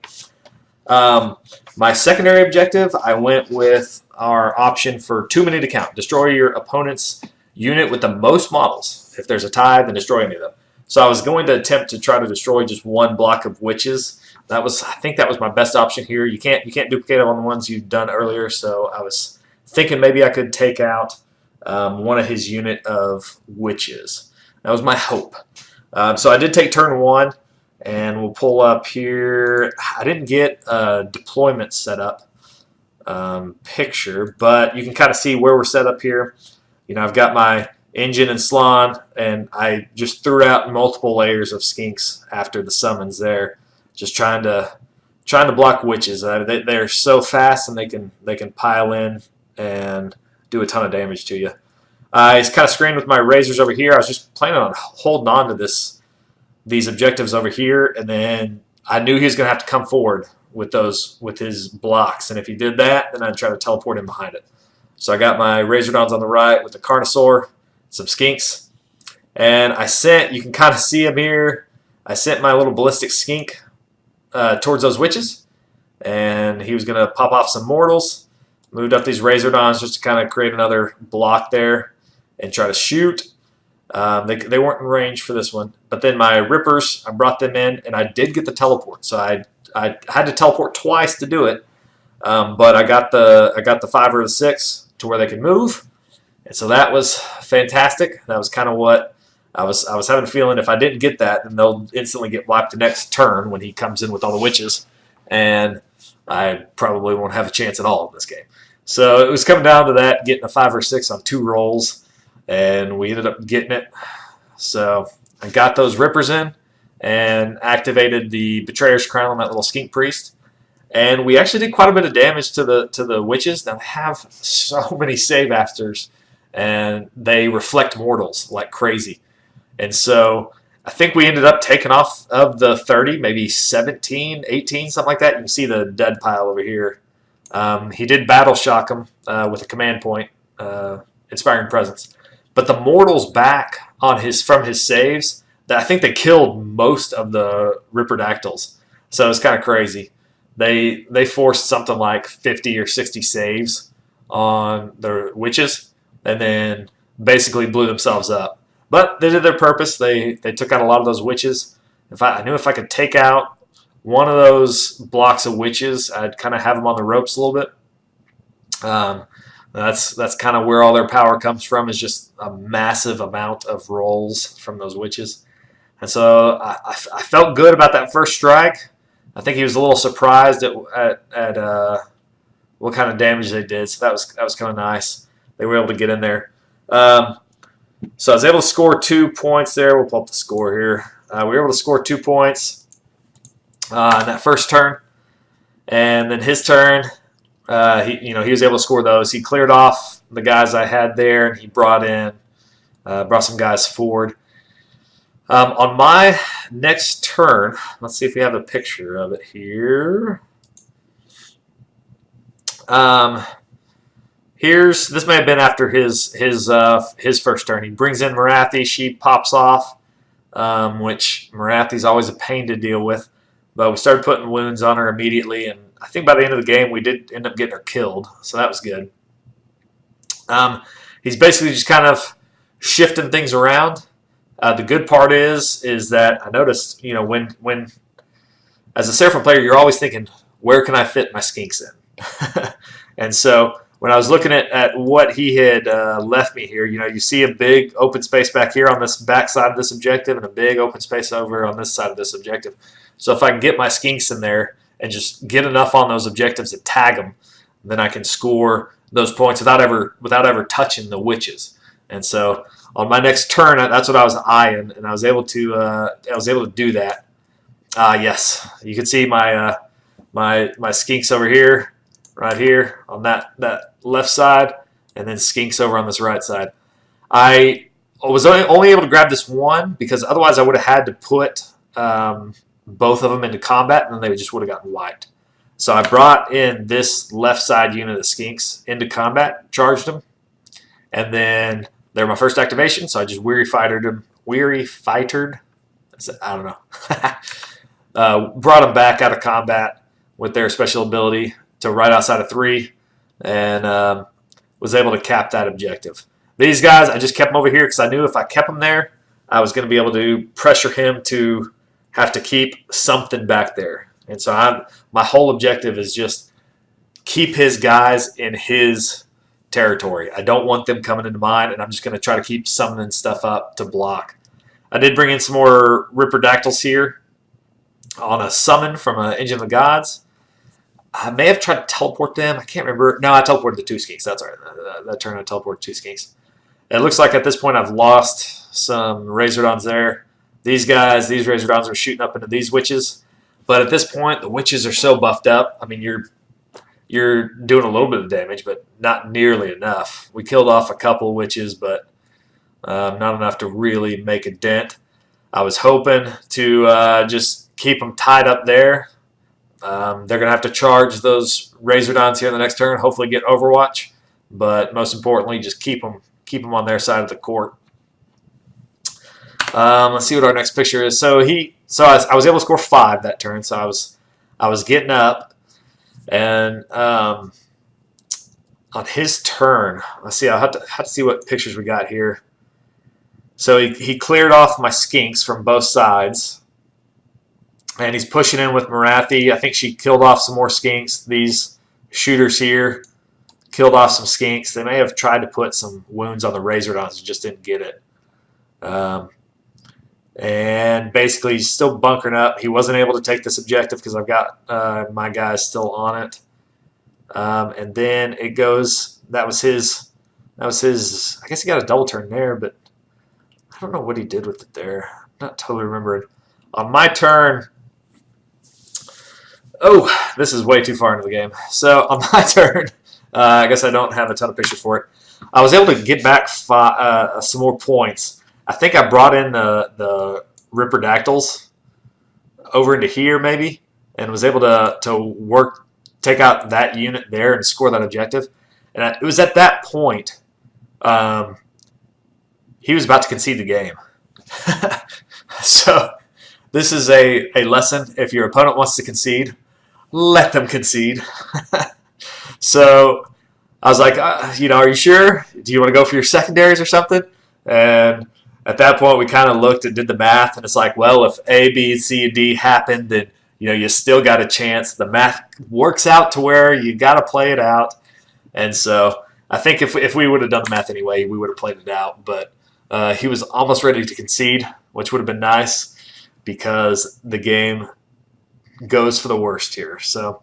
My secondary objective, I went with our option for 2 minute to count. Destroy your opponent's unit with the most models. If there's a tie, then destroy any of them. So I was going to attempt to try to destroy just one block of witches. I think that was my best option here. You can't duplicate on the ones you've done earlier. So I was thinking maybe I could take out one of his unit of witches. That was my hope. So I did take turn 1, and we'll pull up here. I didn't get a deployment setup picture, but you can kind of see where we're set up here. You know, I've got my engine and Slann, and I just threw out multiple layers of skinks after the summons there, just trying to block witches. They're so fast, and they can pile in and do a ton of damage to you. He's kind of screened with my razors over here. I was just planning on holding on to these objectives over here, and then I knew he was going to have to come forward with his blocks, and if he did that, then I'd try to teleport him behind it. So I got my Razordons on the right with the Carnosaur, some Skinks, and I sent, you can kind of see him here, I sent my little ballistic Skink towards those witches, and he was going to pop off some mortals. Moved up these Razordons just to kind of create another block there and try to shoot. They weren't in range for this one. But then my Rippers, I brought them in, and I did get the teleport. So I had to teleport twice to do it. But I got the 5 or the 6 to where they could move. And so that was fantastic. That was kind of what I was having a feeling if I didn't get that, then they'll instantly get wiped the next turn when he comes in with all the witches. And I probably won't have a chance at all in this game. So it was coming down to that, getting a 5 or 6 on 2 rolls, and we ended up getting it. So I got those Rippers in and activated the Betrayer's Crown on that little Skink Priest. And we actually did quite a bit of damage to the witches. Now they have so many save afters, and they reflect mortals like crazy. And so I think we ended up taking off of the 30, maybe 17, 18, something like that. You can see the dead pile over here. He did battle shock him with a command point, Inspiring Presence. But the mortals back on from his saves, I think they killed most of the Ripperdactyls. So it's kind of crazy. They forced something like 50 or 60 saves on the witches, and then basically blew themselves up. But they did their purpose. They took out a lot of those witches. I knew if I could take out one of those blocks of witches, I'd kind of have them on the ropes a little bit. That's kind of where all their power comes from, is just a massive amount of rolls from those witches. And so I felt good about that first strike. I think he was a little surprised at what kind of damage they did. So that was kind of nice. They were able to get in there. So I was able to score 2 points there. We'll pull up the score here. We were able to score 2 points in that first turn, and then his turn, he was able to score those. He cleared off the guys I had there, and he brought some guys forward. On my next turn, let's see if we have a picture of it here. This may have been after his first turn. He brings in Morathi. She pops off, which Morathi's always a pain to deal with. But we started putting wounds on her immediately, and I think by the end of the game we did end up getting her killed, so that was good. He's basically just kind of shifting things around. The good part is that I noticed, when as a Seraphon player, you're always thinking, where can I fit my Skinks in? And so when I was looking at what he had left me here, you see a big open space back here on this back side of this objective, and a big open space over on this side of this objective. So if I can get my Skinks in there and just get enough on those objectives to tag them, then I can score those points without ever touching the witches. And so on my next turn, that's what I was eyeing, and I was able to do that. Yes, you can see my my Skinks over here, right here on that left side, and then Skinks over on this right side. I was only able to grab this one because otherwise I would have had to put both of them into combat, and then they just would have gotten wiped. So I brought in this left side unit of Skinks into combat, charged them, and then they're my first activation, so I just weary fightered them. I don't know. Brought them back out of combat with their special ability to right outside of 3, and was able to cap that objective. These guys, I just kept them over here because I knew if I kept them there, I was going to be able to pressure him to have to keep something back there. And so my whole objective is just keep his guys in his territory. I don't want them coming into mine, and I'm just going to try to keep summoning stuff up to block. I did bring in some more Ripperdactyls here on a summon from an Engine of the Gods. I may have tried to teleport them. I can't remember. No, I teleported the 2 Skinks. That's all right. That turn I teleported 2 Skinks. It looks like at this point I've lost some Razordons there. These guys, these Razordons are shooting up into these witches. But at this point, the witches are so buffed up. I mean, you're doing a little bit of damage, but not nearly enough. We killed off a couple witches, but not enough to really make a dent. I was hoping to just keep them tied up there. They're going to have to charge those Razordons here in the next turn, hopefully get Overwatch. But most importantly, just keep them on their side of the court. Let's see what our next picture is. So I was able to score 5 that turn. So I was getting up, and on his turn, let's see. I'll have to see what pictures we got here. So he cleared off my Skinks from both sides, and he's pushing in with Marathi. I think she killed off some more Skinks. These shooters here killed off some Skinks. They may have tried to put some wounds on the Razordons, just didn't get it. And basically, he's still bunkering up. He wasn't able to take this objective because I've got my guys still on it. And then it goes. That was his. I guess he got a double turn there, but I don't know what he did with it there. I'm not totally remembering. On my turn. Oh, this is way too far into the game. So on my turn, I guess I don't have a ton of pictures for it. I was able to get back some more points. I think I brought in the Ripperdactyls over into here maybe, and was able to take out that unit there and score that objective. And it was at that point he was about to concede the game. So this is a lesson. If your opponent wants to concede, let them concede. So I was like, are you sure? Do you want to go for your secondaries or something? And at that point, we kind of looked and did the math, and it's like, well, if A, B, C, and D happened, then you still got a chance. The math works out to where you got to play it out. And so I think if we would have done the math anyway, we would have played it out. But he was almost ready to concede, which would have been nice because the game goes for the worst here. So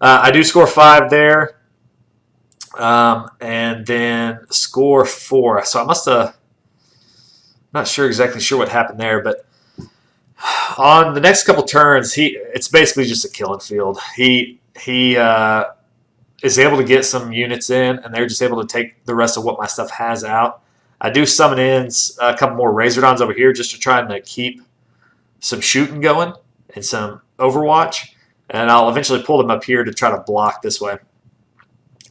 I do score 5 there, and then score 4. So I must have. Not exactly sure what happened there, but on the next couple turns, it's basically just a killing field. He is able to get some units in, and they're just able to take the rest of what my stuff has out. I do summon in a couple more Razordons over here just to try and keep some shooting going and some Overwatch, and I'll eventually pull them up here to try to block this way.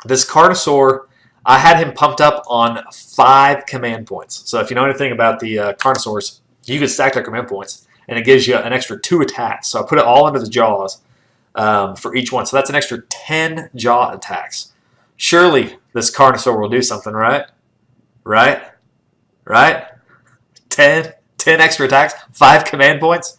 This Carnosaur, I had him pumped up on 5 command points. So if you know anything about the Carnosaurs, you can stack their command points, and it gives you an extra 2 attacks. So I put it all into the jaws for each one. So that's an extra 10 jaw attacks. Surely this Carnosaur will do something, right? Right? 10 extra attacks, 5 command points.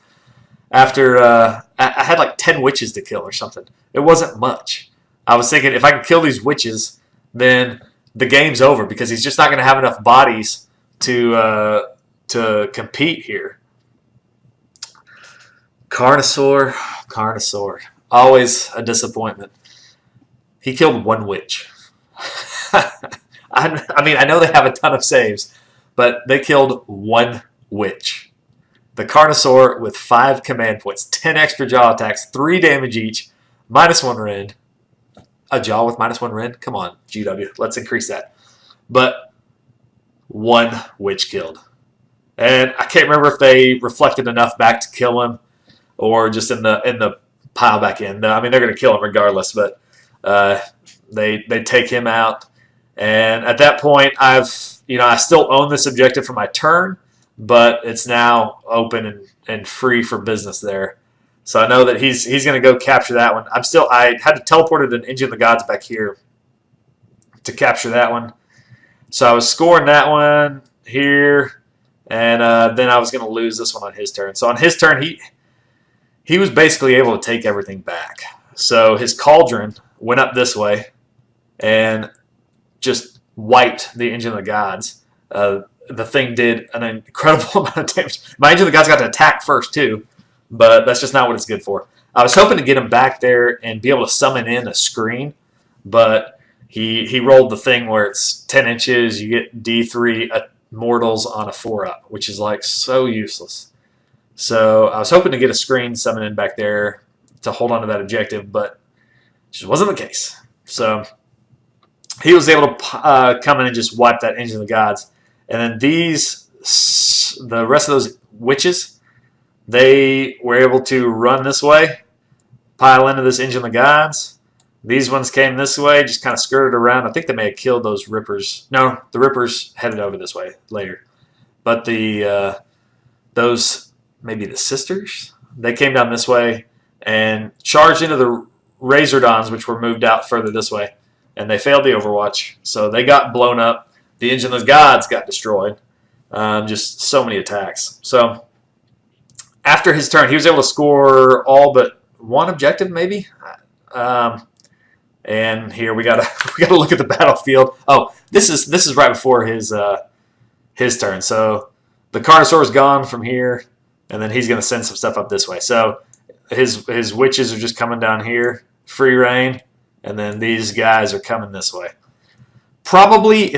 After I had like 10 witches to kill or something. It wasn't much. I was thinking if I can kill these witches, then the game's over because he's just not going to have enough bodies to compete here. Carnosaur, always a disappointment. He killed 1 witch. I mean, I know they have a ton of saves, but they killed 1 witch. The Carnosaur with 5 command points, 10 extra jaw attacks, 3 damage each, -1 rend. A jaw with -1 rend? Come on, GW. Let's increase that. But 1 witch killed. And I can't remember if they reflected enough back to kill him. or just in the pile back in. I mean, they're going to kill him regardless, but they take him out. And at that point, I still own this objective for my turn, but it's now open and free for business there. So I know that he's going to go capture that one. I had to teleport an Engine of the Gods back here to capture that one. So I was scoring that one here, and then I was going to lose this one on his turn. So on his turn, he was basically able to take everything back. So his Cauldron went up this way and just wiped the Engine of the Gods. The thing did an incredible amount of damage. My Engine of the Gods got to attack first too, but that's just not what it's good for. I was hoping to get him back there and be able to summon in a screen, but he rolled the thing where it's 10 inches, you get D3 mortals on a 4-up, which is like so useless. So I was hoping to get a screen summon in back there to hold on to that objective, but it just wasn't the case. So he was able to come in and just wipe that Engine of the Gods. And then the rest of those witches, they were able to run this way, pile into this Engine of the Gods. These ones came this way, just kind of skirted around. I think they may have killed those Rippers. No, the Rippers headed over this way later. But those, maybe the Sisters, they came down this way and charged into the Razordons, which were moved out further this way. And they failed the Overwatch. So they got blown up. The Engine of the Gods got destroyed. Just so many attacks. So after his turn, he was able to score all but one objective, maybe. And here we gotta look at the battlefield. Oh, this is right before his turn. So the Carnosaur is gone from here, and then he's gonna send some stuff up this way. So his witches are just coming down here, free reign, and then these guys are coming this way. Probably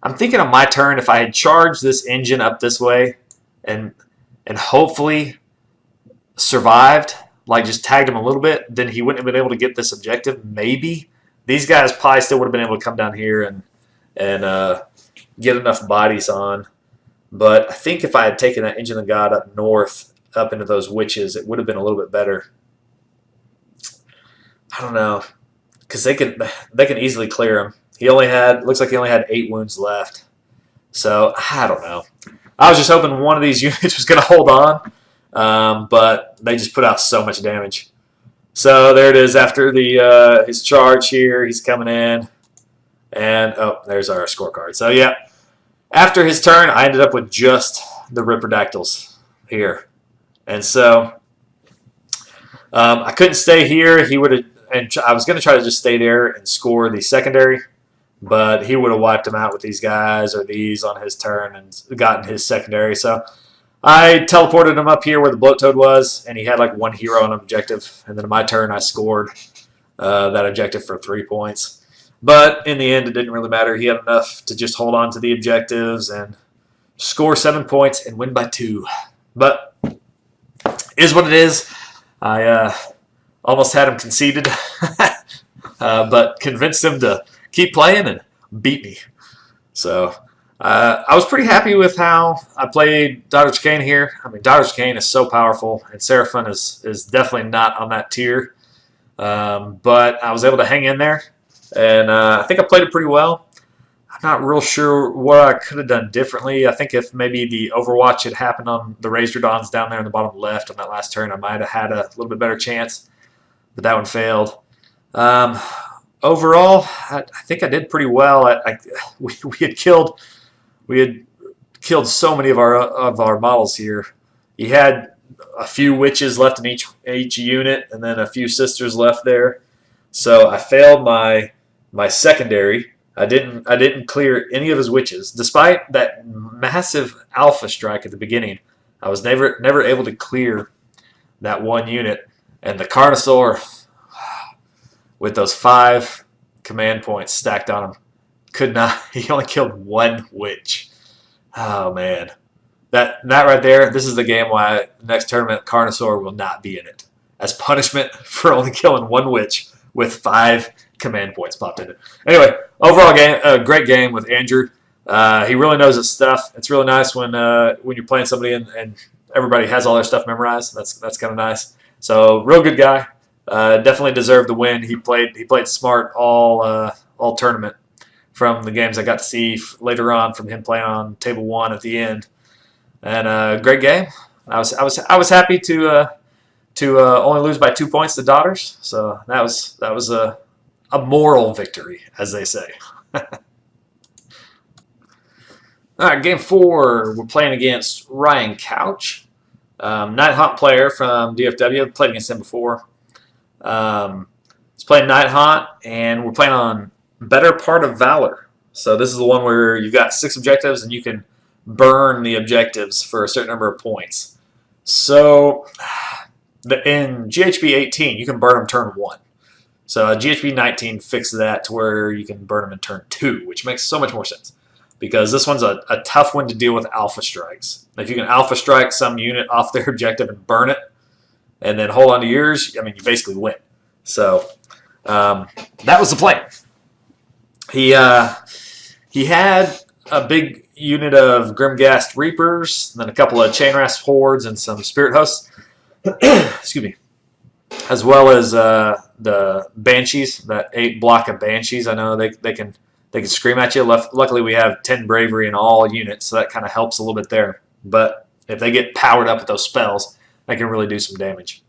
I'm thinking on my turn, if I had charged this engine up this way and hopefully survived, like just tagged him a little bit, then he wouldn't have been able to get this objective. Maybe these guys probably still would have been able to come down here and get enough bodies on. But I think if I had taken that Engine of God up north, up into those witches, it would have been a little bit better. I don't know, because they can easily clear him. Looks like he only had 8 wounds left. So I don't know. I was just hoping one of these units was going to hold on. But they just put out so much damage. So there it is after his charge here. He's coming in. And, oh, there's our scorecard. So, yeah, after his turn, I ended up with just the Ripperdactyls here. And so I couldn't stay here. And I was going to try to just stay there and score the secondary. But he would have wiped him out with these guys or these on his turn and gotten his secondary. So I teleported him up here where the Bloat Toad was, and he had like 1 hero on an objective. And then on my turn, I scored that objective for 3 points. But in the end, it didn't really matter. He had enough to just hold on to the objectives and score 7 points and win by 2. But is what it is. I almost had him conceded, but convinced him to keep playing and beat me. So I was pretty happy with how I played Daughter of Cain here. I mean, Daughter of Cain is so powerful, and Seraphon is definitely not on that tier. But I was able to hang in there, and I think I played it pretty well. I'm not real sure what I could have done differently. I think if maybe the Overwatch had happened on the Razordons down there in the bottom left on that last turn, I might have had a little bit better chance. But that one failed. Overall, I think I did pretty well. We had killed so many of our models here. You had a few witches left in each unit, and then a few sisters left there. So I failed my secondary. I didn't clear any of his witches, despite that massive alpha strike at the beginning. I was never able to clear that one unit, and the Carnosaur, with those 5 command points stacked on him, could not. He only killed 1 witch. Oh man, that right there. This is the game why the next tournament Carnosaur will not be in it, as punishment for only killing 1 witch with 5 command points popped in it. Anyway, overall game, great game with Andrew. He really knows his stuff. It's really nice when you're playing somebody and everybody has all their stuff memorized. That's kind of nice. So real good guy. Definitely deserved the win. He played smart all tournament. From the games I got to see later on, from him playing on table 1 at the end, and great game. I was happy to only lose by 2 points to Daughters. So that was a moral victory, as they say. All right, game 4, we're playing against Ryan Couch, Nighthaunt player from DFW. I've played against him before. He's playing Nighthaunt, and we're playing on Better Part of Valor. So this is the one where you've got 6 objectives, and you can burn the objectives for a certain number of points. So in GHB 18, you can burn them turn 1. So GHB 19 fixed that to where you can burn them in turn 2, which makes so much more sense. Because this one's a tough one to deal with alpha strikes. If you can alpha strike some unit off their objective and burn it, and then hold on to yours, I mean, you basically win. So that was the plan. He had a big unit of Grimghast Reapers, then a couple of Chain Rasp Hordes and some Spirit Hosts. Excuse me. As well as the Banshees, that 8 block of Banshees. I know they can scream at you. Luckily, we have 10 bravery in all units, so that kind of helps a little bit there. But if they get powered up with those spells, they can really do some damage.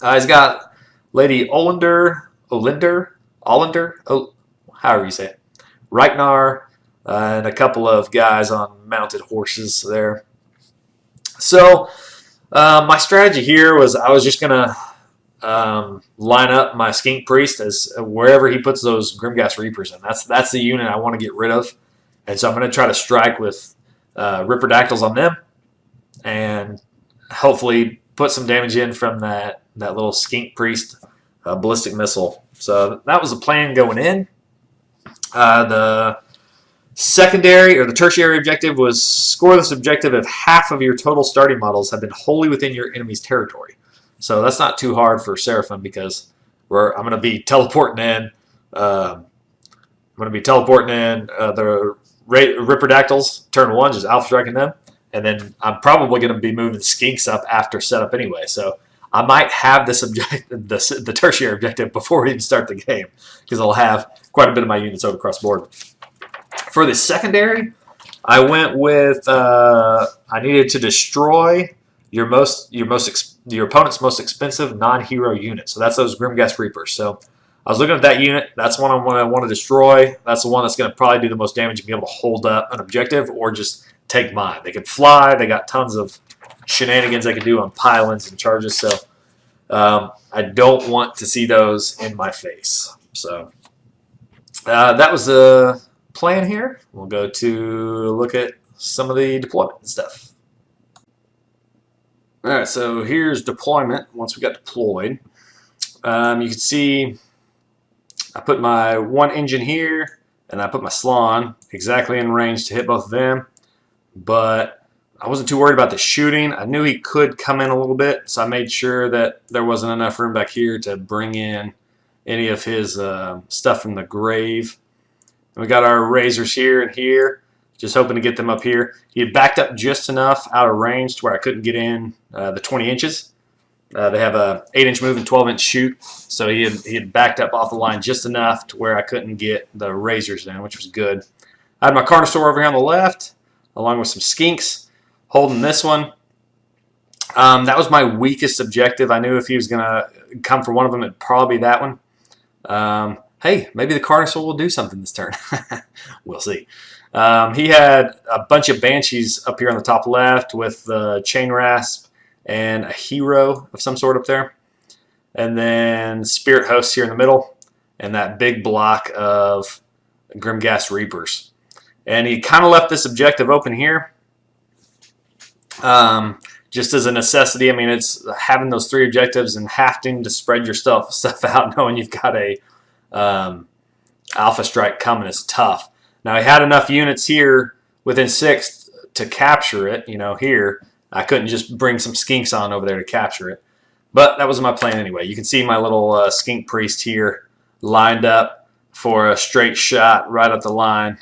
He's got Lady Olander, however you say it, Reichnar, and a couple of guys on mounted horses there. So my strategy here was I was just going to line up my Skink Priest as wherever he puts those Grimghast Reapers in. That's the unit I want to get rid of. And so I'm going to try to strike with Ripperdactyls on them and hopefully put some damage in from that little Skink Priest ballistic missile. So that was the plan going in. The secondary or the tertiary objective was score this objective if half of your total starting models have been wholly within your enemy's territory. So that's not too hard for Seraphon because I'm going to be teleporting in. The Ripperdactyls turn 1, just alpha striking them, and then I'm probably going to be moving Skinks up after setup anyway. So I might have this the tertiary objective before we even start the game because I'll have quite a bit of my units over across the board. For the secondary, I went with I needed to destroy your opponent's most expensive non-hero unit. So that's those Grimghast Reapers. So I was looking at that unit. That's one I want to destroy. That's the one that's going to probably do the most damage and be able to hold up an objective or just take mine. They can fly. They got tons of shenanigans they can do on pylons and charges. So I don't want to see those in my face. So that was the plan here. We'll go to look at some of the deployment and stuff. All right, so here's deployment once we got deployed. You can see I put my 1 engine here, and I put my Slann exactly in range to hit both of them. But I wasn't too worried about the shooting. I knew he could come in a little bit, so I made sure that there wasn't enough room back here to bring in any of his stuff from the grave. And we got our razors here and here. Just hoping to get them up here. He had backed up just enough out of range to where I couldn't get in the 20 inches. They have a 8-inch move and 12-inch shoot, so he had backed up off the line just enough to where I couldn't get the razors in, which was good. I had my Carnosaur over here on the left, along with some Skinks, holding this one. That was my weakest objective. I knew if he was going to come for one of them, it'd probably be that one. Hey, maybe the Carnosaur will do something this turn. We'll see. He had a bunch of Banshees up here on the top left with the Chain Rasp and a hero of some sort up there. And then Spirit Hosts here in the middle and that big block of Grimghast Reapers. And he kind of left this objective open here just as a necessity. I mean, it's having those 3 objectives and having to spread your stuff out knowing you've got a alpha strike coming is tough. Now, he had enough units here within 6 to capture it, here. I couldn't just bring some Skinks on over there to capture it. But that was my plan anyway. You can see my little Skink Priest here lined up for a straight shot right up the line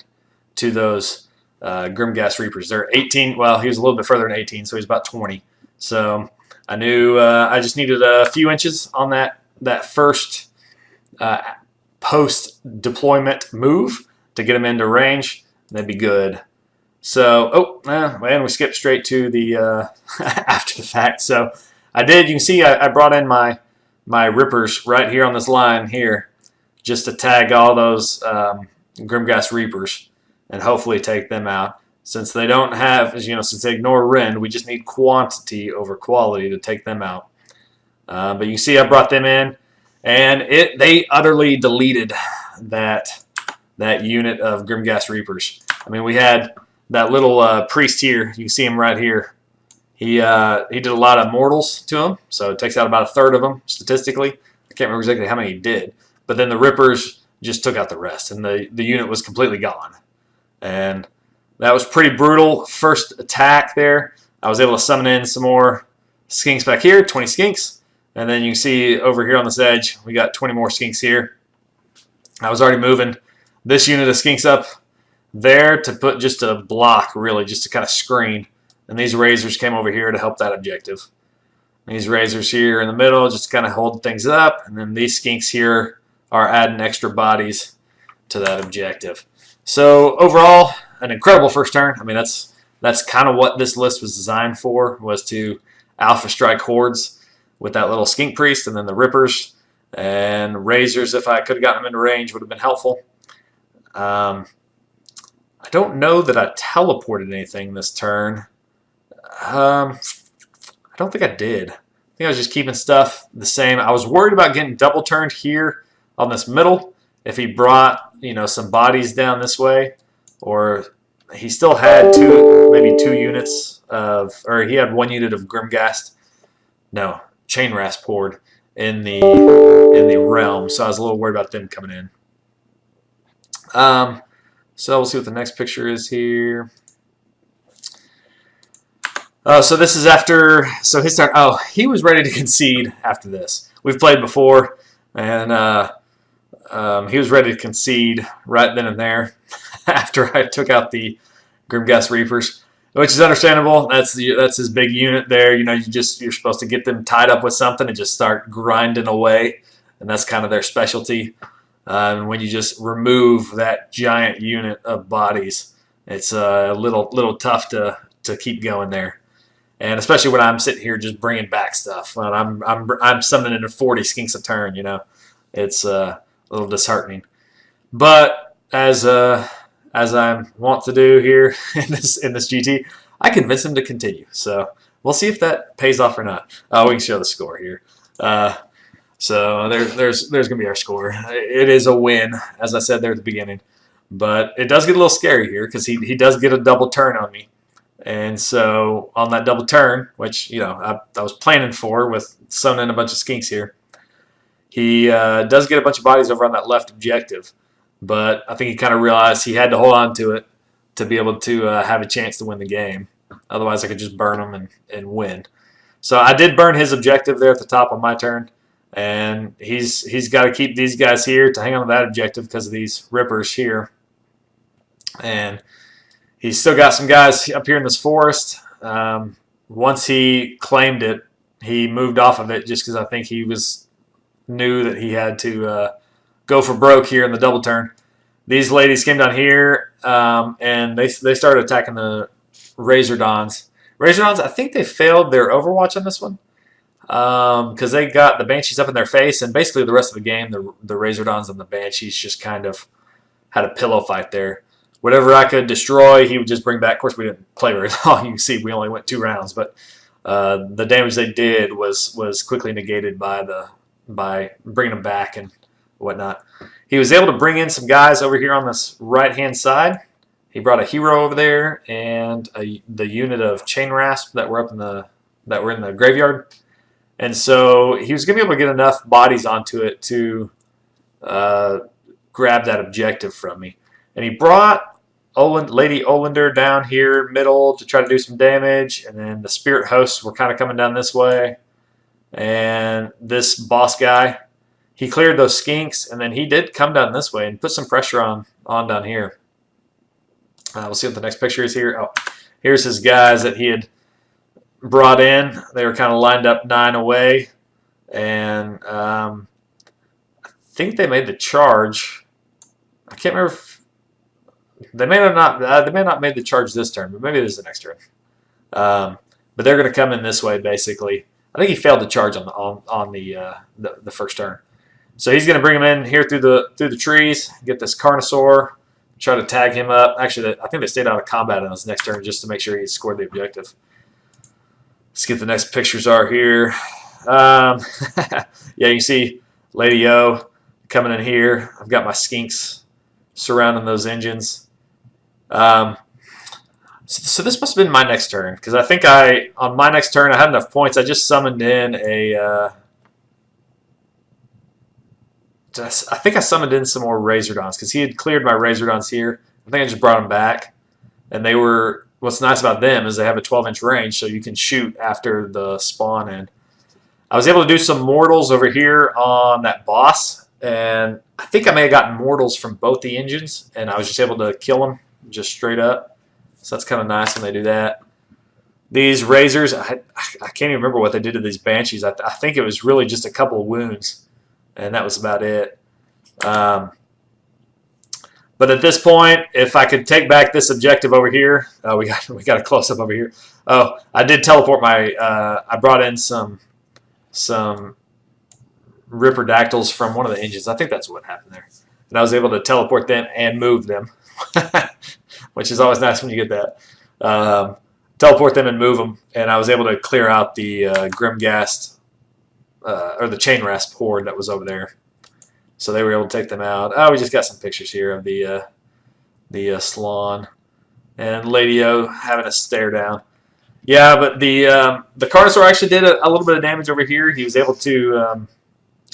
to those Grimgas Reapers. They're 18. Well, he was a little bit further than 18, so he's about 20. So I knew I just needed a few inches on that first post-deployment move to get him into range. That'd be good. So, and we skipped straight to the after the fact. So I did. You can see I brought in my Rippers right here on this line here, just to tag all those Grimgas Reapers and hopefully take them out. Since they don't have, since they ignore rend, we just need quantity over quality to take them out. But you can see I brought them in, and they utterly deleted that unit of Grimgas Reapers. I mean, we had that little priest here. You can see him right here. He did a lot of mortals to him, so it takes out about a third of them statistically. I can't remember exactly how many he did. But then the Rippers just took out the rest, and the unit was completely gone. And that was pretty brutal. First attack there, I was able to summon in some more Skinks back here, 20 Skinks. And then you can see over here on this edge, we got 20 more Skinks here. I was already moving this unit of Skinks up there to put just a block, really, just to kind of screen. And these Razors came over here to help that objective. These Razors here in the middle just kind of hold things up. And then these Skinks here are adding extra bodies to that objective. So overall, an incredible first turn. I mean, that's kind of what this list was designed for, was to alpha strike hordes with that little Skink Priest and then the Rippers and Razors. If I could have gotten them into range, would have been helpful. I don't know that I teleported anything this turn. I don't think I did. I think I was just keeping stuff the same. I was worried about getting double turned here on this middle if he brought, some bodies down this way, or he still had maybe two units of, or he had one unit of Grimgast. No, Chain Rasp Horde in the realm, so I was a little worried about them coming in. So we'll see what the next picture is here. Oh, so this is after, so his turn. Oh, he was ready to concede after this. We've played before, and he was ready to concede right then and there after I took out the Grimgas Reapers, which is understandable. That's his big unit there. You're supposed to get them tied up with something and just start grinding away, and that's kind of their specialty. And when you just remove that giant unit of bodies, it's a little tough to keep going there. And especially when I'm sitting here just bringing back stuff, and I'm summoning into 40 Skinks a turn. It's a little disheartening. But as I want to do here in this GT, I convinced him to continue. So we'll see if that pays off or not. We can show the score here. So there's going to be our score. It is a win, as I said there at the beginning. But it does get a little scary here because he does get a double turn on me. And so on that double turn, which I was planning for with summoning a bunch of Skinks here, he does get a bunch of bodies over on that left objective. But I think he kind of realized he had to hold on to it to be able to have a chance to win the game. Otherwise, I could just burn him and win. So I did burn his objective there at the top on my turn. And he's got to keep these guys here to hang on to that objective because of these Rippers here. And he's still got some guys up here in this forest. Once he claimed it, he moved off of it just because I think he knew that he had to go for broke here in the double turn. These ladies came down here, and they started attacking the Razordons. Razordons, I think they failed their Overwatch on this one because they got the Banshees up in their face, and basically the rest of the game, the Razordons and the Banshees just kind of had a pillow fight there. Whatever I could destroy, he would just bring back. Of course, we didn't play very long. You can see we only went 2 rounds, but the damage they did was quickly negated by bringing them back and whatnot. He was able to bring in some guys over here on this right-hand side. He brought a hero over there and the unit of Chain Rasp that were in the graveyard. And so he was going to be able to get enough bodies onto it to grab that objective from me. And he brought Lady Olander down here middle to try to do some damage. And then the Spirit Hosts were kind of coming down this way. And this boss guy, he cleared those Skinks. And then he did come down this way and put some pressure on down here. We'll see what the next picture is here. Oh, here's his guys that he had brought in. They were kind of lined up 9 away, and I think they made the charge. I can't remember if they may have not. They may not made the charge this turn, but maybe this is the next turn. But they're going to come in this way basically. I think he failed the charge on the first turn, so he's going to bring him in here through the trees. Get this Carnosaur. Try to tag him up. Actually, I think they stayed out of combat on this next turn just to make sure he scored the objective. Let's get the next pictures are here. Yeah, you can see Lady O coming in here. I've got my Skinks surrounding those engines. So this must have been my next turn, because I think on my next turn I had enough points. I just summoned in a... I think I summoned in some more Razordons because he had cleared my Razordons here. I think I just brought them back, and they were. What's nice about them is they have a 12-inch range, so you can shoot after the spawn. And I was able to do some mortals over here on that boss, and I think I may have gotten mortals from both the engines, and I was just able to kill them just straight up. So that's kind of nice when they do that. These Razors, I can't even remember what they did to these Banshees. I think it was really just a couple of wounds. And that was about it. But at this point, if I could take back this objective over here, we got a close up over here. Oh, I did teleport my. I brought in some Ripperdactyls from one of the engines. I think that's what happened there, and I was able to teleport them and move them, which is always nice when you get that. Teleport them and move them, and I was able to clear out the Grimghast. Or the chain rasp horde that was over there, so they were able to take them out. Oh, we just got some pictures here of the Slann and Lady O having a stare down. Yeah, but the Carnosaur actually did a little bit of damage over here. He was able to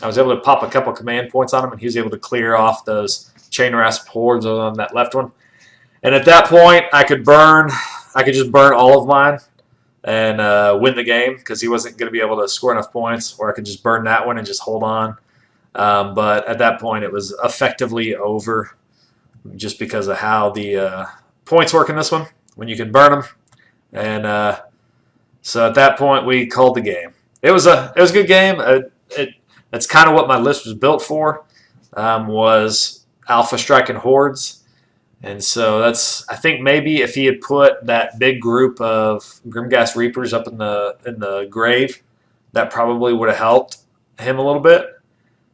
I was able to pop a couple command points on him, and he was able to clear off those chain rasp hordes on that left one. And at that point, I could just burn all of mine and win the game, because he wasn't going to be able to score enough points, or I could just burn that one and just hold on. But at that point, it was effectively over, just because of how the points work in this one, when you can burn them. And so at that point, we called the game. It was a good game. That's kind of what my list was built for, was alpha striking hordes. And so I think maybe if he had put that big group of Grimghast Reapers up in the grave, that probably would have helped him a little bit.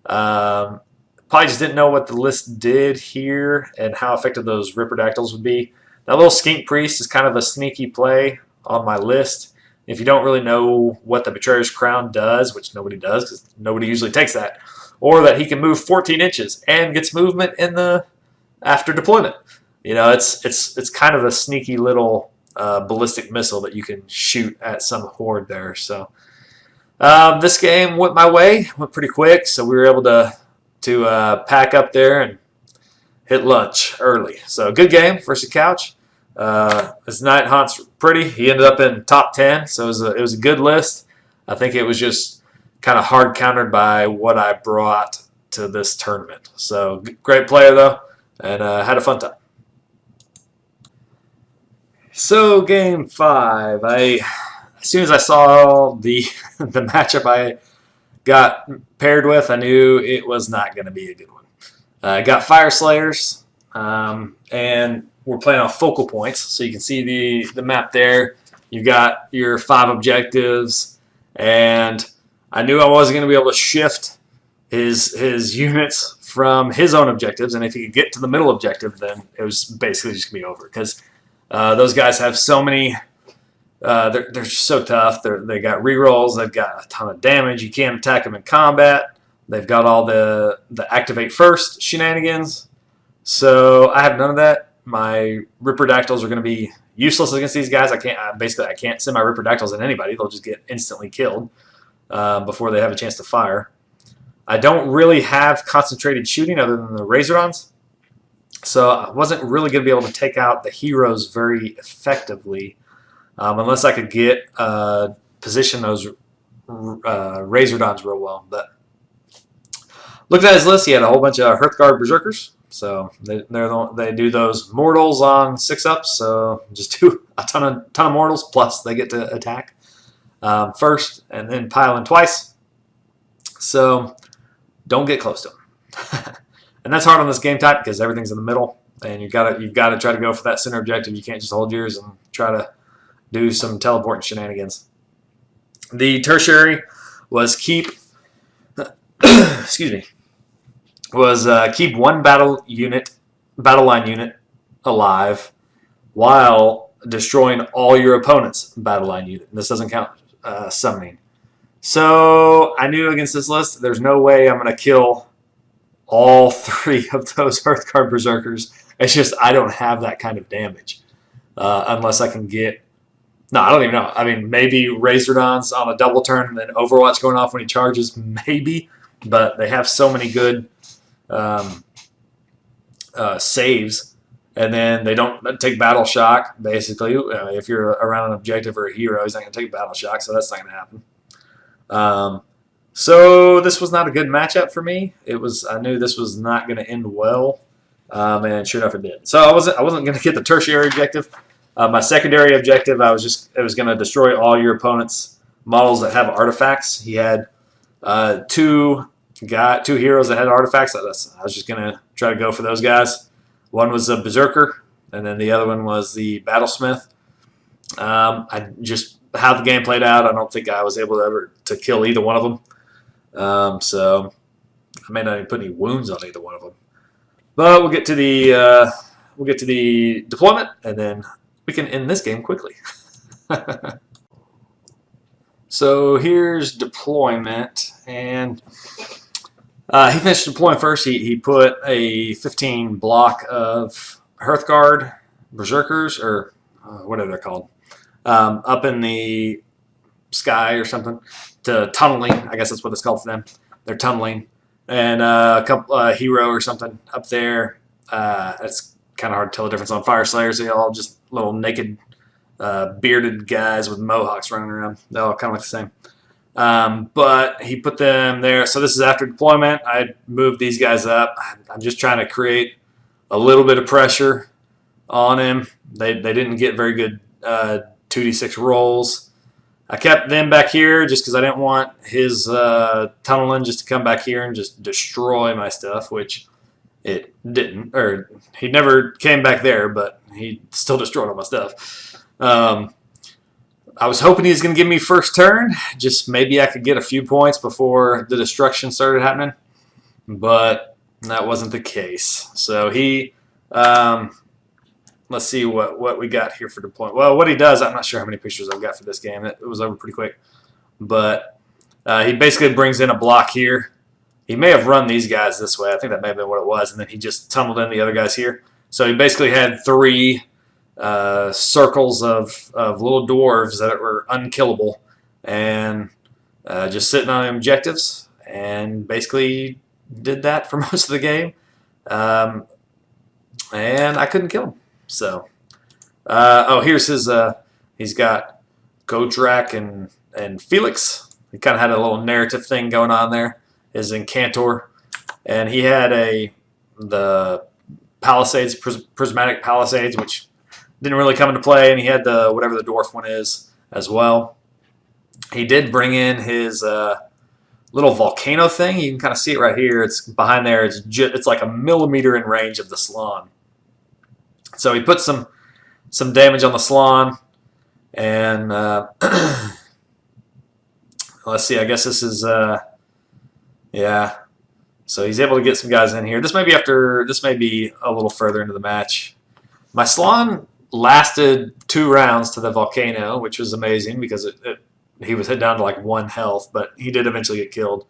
Probably just didn't know what the list did here and how effective those Ripperdactyls would be. That little Skink Priest is kind of a sneaky play on my list. If you don't really know what the Betrayer's Crown does, which nobody does because nobody usually takes that, or that he can move 14 inches and gets movement in the after deployment. You know, it's kind of a sneaky little ballistic missile that you can shoot at some horde there. So this game went my way, went pretty quick, so we were able to pack up there and hit lunch early. So good game versus Couch. His Nighthaunt's pretty. He ended up in top 10, so it was a good list. I think it was just kind of hard countered by what I brought to this tournament. So great player though, and had a fun time. So game 5, as soon as I saw the matchup I got paired with, I knew it was not going to be a good one. I got Fyreslayers, and we're playing on focal points, so you can see the map there. You've got your 5 objectives, and I knew I wasn't going to be able to shift his units from his own objectives, and if he could get to the middle objective, then it was basically just going to be over, because those guys have so many. They're just so tough. They got rerolls. They've got a ton of damage. You can't attack them in combat. They've got all the activate first shenanigans. So I have none of that. My Ripperdactyls are going to be useless against these guys. I can't send my Ripperdactyls at anybody. They'll just get instantly killed before they have a chance to fire. I don't really have concentrated shooting other than the Razordons. So I wasn't really going to be able to take out the heroes very effectively unless I could get position those Razordons real well. But looking at his list, he had a whole bunch of Hearthguard Berserkers. So they do those mortals on 6-ups. So just do a ton of mortals, plus they get to attack first and then pile in twice. So don't get close to them. And that's hard on this game type because everything's in the middle, and you've got to try to go for that center objective. You can't just hold yours and try to do some teleporting shenanigans. The tertiary was keep excuse me, keep one battle line unit alive while destroying all your opponent's battle line unit. And this doesn't count summoning. So I knew against this list, there's no way I'm going to kill all 3 of those Hearthguard Berserkers. It's just I don't have that kind of damage unless I can get. No, I don't even know. I mean, maybe Razordons on a double turn and then Overwatch going off when he charges, maybe. But they have so many good saves, and then they don't take Battle Shock, basically. If you're around an objective or a hero, he's not going to take Battle Shock, so that's not going to happen. So this was not a good matchup for me. I knew this was not going to end well, and sure enough, it did. So I wasn't going to get the tertiary objective. My secondary objective, it was going to destroy all your opponent's models that have artifacts. He had 2 heroes that had artifacts. I was just going to try to go for those guys. One was a Berserker, and then the other one was the Battlesmith. I just how the game played out, I don't think I was able to kill either one of them. So I may not even put any wounds on either one of them. But we'll get to the deployment, and then we can end this game quickly. So here's deployment, and he finished deploying first. He put a 15 block of Hearthguard Berserkers, or whatever they're called, up in the sky or something, to tunneling. I guess that's what it's called for them. They're tunneling, and a couple hero or something up there. It's kind of hard to tell the difference on Fyreslayers. They all just little naked, bearded guys with mohawks running around. They all kind of look the same. But he put them there. So this is after deployment. I moved these guys up. I'm just trying to create a little bit of pressure on him. They didn't get very good 2d6 rolls. I kept them back here just because I didn't want his tunneling just to come back here and just destroy my stuff, which it didn't. Or he never came back there, but he still destroyed all my stuff. I was hoping he was going to give me first turn. Just maybe I could get a few points before the destruction started happening. But that wasn't the case. So he... let's see what we got here for deployment. Well, what he does, I'm not sure how many pictures I've got for this game. It was over pretty quick. But he basically brings in a block here. He may have run these guys this way. I think that may have been what it was. And then he just tunneled in the other guys here. So he basically had 3 circles of little dwarves that were unkillable and just sitting on objectives, and basically did that for most of the game. And I couldn't kill him. So, here's his, he's got Godrak and Felix. He kind of had a little narrative thing going on there. His Incantor. And he had the Palisades, Prismatic Palisades, which didn't really come into play, and he had whatever the dwarf one is as well. He did bring in his little volcano thing. You can kind of see it right here. It's behind there. It's like a millimeter in range of the Slann. So he put some damage on the Slann, and let's see. I guess this is yeah. So he's able to get some guys in here. This may be a little further into the match. My Slann lasted 2 rounds to the volcano, which was amazing because he was hit down to like 1 health, but he did eventually get killed.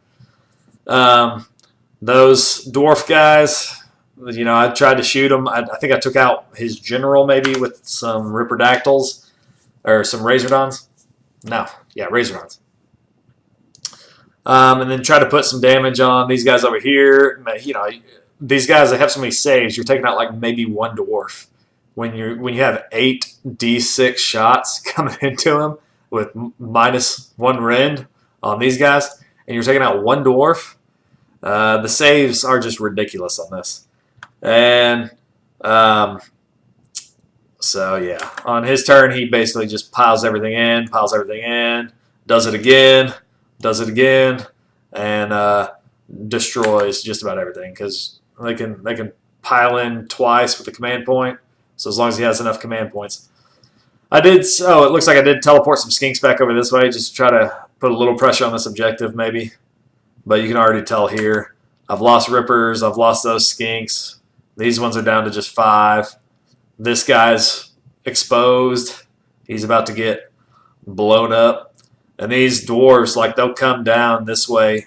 Those dwarf guys, you know, I tried to shoot them. I think I took out his general maybe with some Ripperdactyls or some Razordons. No, yeah, Razordons. And then try to put some damage on these guys over here. You know, these guys that have so many saves, you're taking out like maybe 1 dwarf. When you have 8 d6 shots coming into them with -1 rend on these guys, and you're taking out 1 dwarf, the saves are just ridiculous on this. And so, yeah, on his turn, he basically just piles everything in, does it again, and destroys just about everything because they can pile in twice with the command point. So as long as he has enough command points. It looks like I did teleport some skinks back over this way just to try to put a little pressure on this objective maybe. But you can already tell here, I've lost Rippers, I've lost those skinks. These ones are down to just 5. This guy's exposed. He's about to get blown up. And these dwarves, like, they'll come down this way,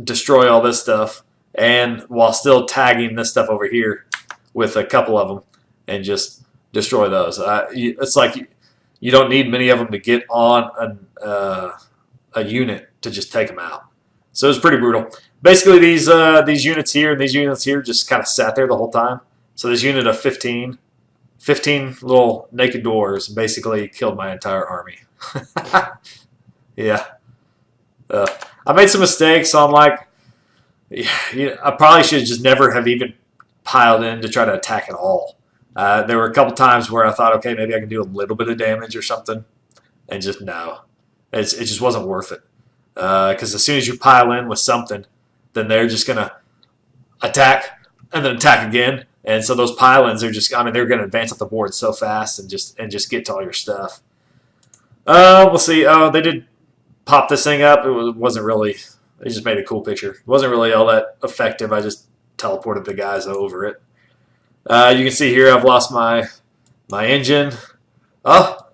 destroy all this stuff, and while still tagging this stuff over here with a couple of them and just destroy those. It's like you don't need many of them to get on a unit to just take them out. So it's pretty brutal. Basically, these units here and these units here just kind of sat there the whole time. So this unit of 15 little naked dwarves basically killed my entire army. Yeah. I made some mistakes on, like, I probably should just never have even piled in to try to attack at all. There were a couple times where I thought, okay, maybe I can do a little bit of damage or something, and just no. It just wasn't worth it. Because as soon as you pile in with something, then they're just going to attack and then attack again. And so those pile-ins are just, they're going to advance up the board so fast and just get to all your stuff. We'll see. Oh, they did pop this thing up. It wasn't really, they just made a cool picture. It wasn't really all that effective. I just teleported the guys over it. You can see here I've lost my engine. Oh,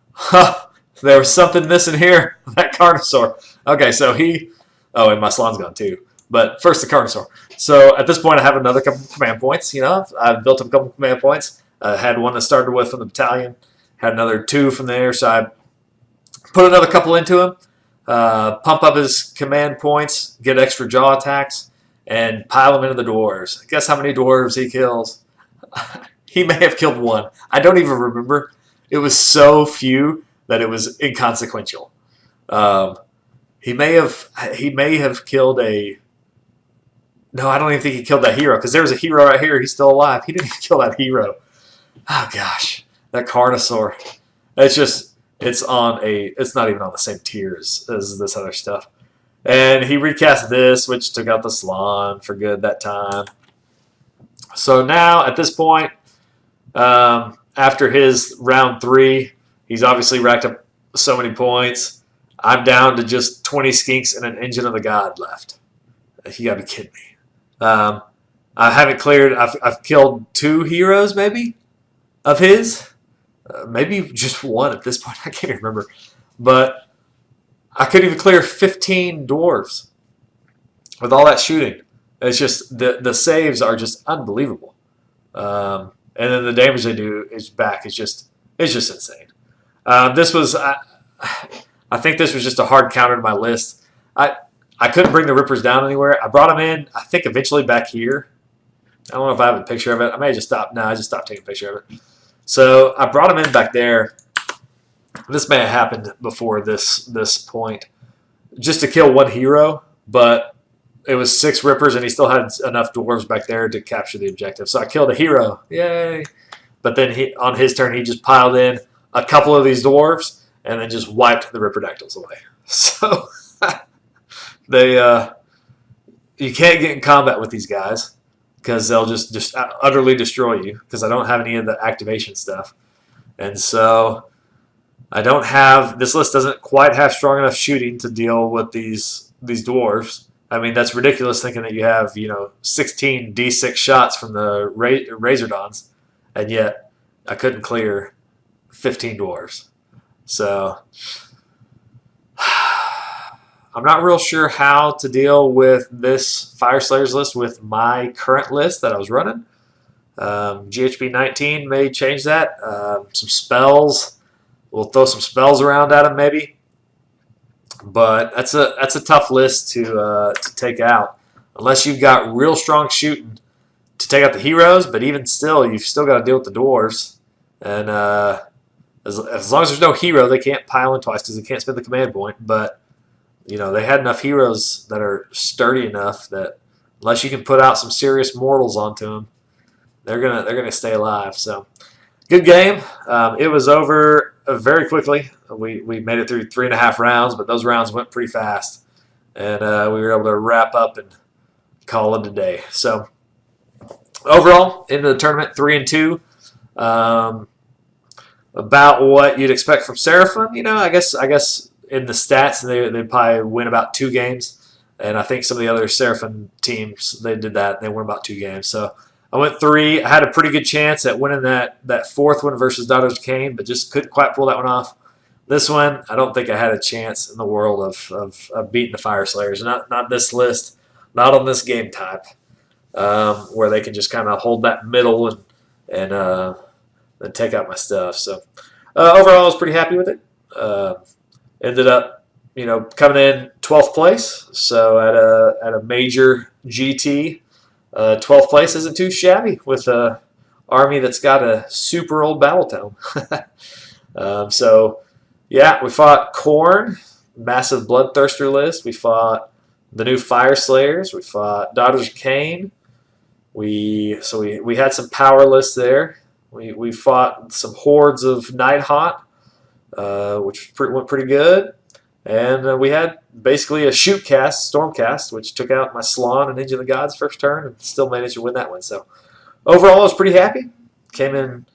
there was something missing here. That Carnosaur. Okay, so and my Slann's gone too. But first the Carnosaur. So at this point I have another couple of command points. I've built up a couple of command points. I had one that started with from the battalion. Had another 2 from there. So I put another couple into him. Pump up his command points. Get extra jaw attacks. And pile him into the dwarves. Guess how many dwarves he kills? He may have killed 1. I don't even remember. It was so few that it was inconsequential. He may have killed a... No, I don't even think he killed that hero, because there's a hero right here. He's still alive. He didn't even kill that hero. Oh, gosh. That Carnosaur. It's not even on the same tier as this other stuff. And he recast this, which took out the Slann for good that time. So now, at this point, after his round 3, he's obviously racked up so many points. I'm down to just 20 skinks and an engine of the god left. You gotta be kidding me. I haven't cleared. I've killed 2 heroes maybe of his. Maybe just 1 at this point. I can't even remember. But I couldn't even clear 15 dwarves with all that shooting. It's just the saves are just unbelievable. And then the damage they do is back. It's just insane. This was. I think this was just a hard counter to my list. I couldn't bring the Rippers down anywhere. I brought them in, I think, eventually back here. I don't know if I have a picture of it. I may have just stopped. No, I just stopped taking a picture of it. So I brought them in back there. This may have happened before this point. Just to kill 1 hero, but it was 6 Rippers, and he still had enough dwarves back there to capture the objective. So I killed a hero. Yay! But then on his turn, he just piled in a couple of these dwarves and then just wiped the Ripperdactyls away. So you can't get in combat with these guys because they'll just utterly destroy you because I don't have any of the activation stuff. And so I don't have, this list doesn't quite have strong enough shooting to deal with these dwarves. I mean, that's ridiculous thinking that you have, 16 D6 shots from the Razordons, and yet I couldn't clear 15 dwarves. So I'm not real sure how to deal with this Fyreslayers list with my current list that I was running. GHB 19 may change that. Some spells. We'll throw some spells around at him maybe. But that's a tough list to take out. Unless you've got real strong shooting to take out the heroes, but even still, you've still got to deal with the dwarves. And as long as there's no hero, they can't pile in twice because they can't spend the command point. But they had enough heroes that are sturdy enough that unless you can put out some serious mortals onto them, they're gonna stay alive. So good game. It was over very quickly. We made it through 3.5 rounds, but those rounds went pretty fast, and we were able to wrap up and call it a day. So overall, into the tournament 3-2. About what you'd expect from Seraphon. You know, I guess in the stats they probably win about 2 games, and I think some of the other Seraphon teams they did that. They won about 2 games. So I went 3. I had a pretty good chance at winning that 4th one versus Daughters of Cain, but just couldn't quite pull that one off. This one, I don't think I had a chance in the world of beating the Fyreslayers. Not this list, not on this game type, where they can just kind of hold that middle and take out my stuff. So overall, I was pretty happy with it. Ended up, coming in 12th place. So at a major GT, 12th place isn't too shabby with an army that's got a super old battle tome. So yeah, we fought Khorne, massive bloodthirster list. We fought the new Fyreslayers. We fought Daughters of Cain. We had some power lists there. We fought some hordes of Nighthaunt, which went pretty good. And we had basically a Stormcast, which took out my Slann and Engine of the Gods first turn and still managed to win that one. So overall, I was pretty happy. Came in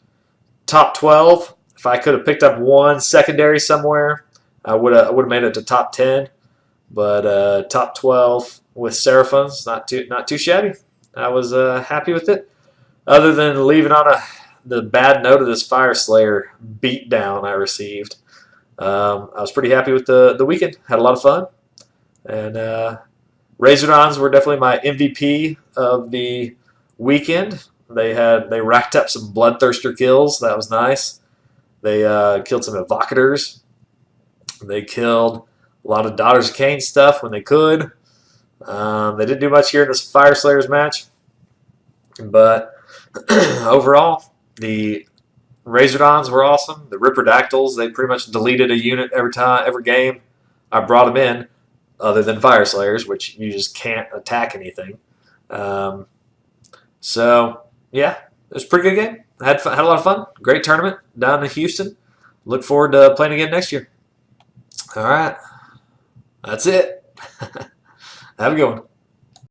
top 12. If I could have picked up one secondary somewhere, I would have made it to top 10. But top 12 with Seraphons, not too shabby. I was happy with it. Other than leaving on the bad note of this Fyreslayer beatdown I received. I was pretty happy with the weekend. Had a lot of fun. And Razordons were definitely my MVP of the weekend. They racked up some bloodthirster kills. That was nice. They killed some evocators. They killed a lot of Daughters of Cain stuff when they could. They didn't do much here in this Fyreslayers match. But overall, the Razordons were awesome. The Ripperdactyls, they pretty much deleted a unit every game I brought them in, other than Fyreslayers, which you just can't attack anything. So yeah, it was a pretty good game. Had a lot of fun. Great tournament down in Houston. Look forward to playing again next year. All right, that's it. Have a good one.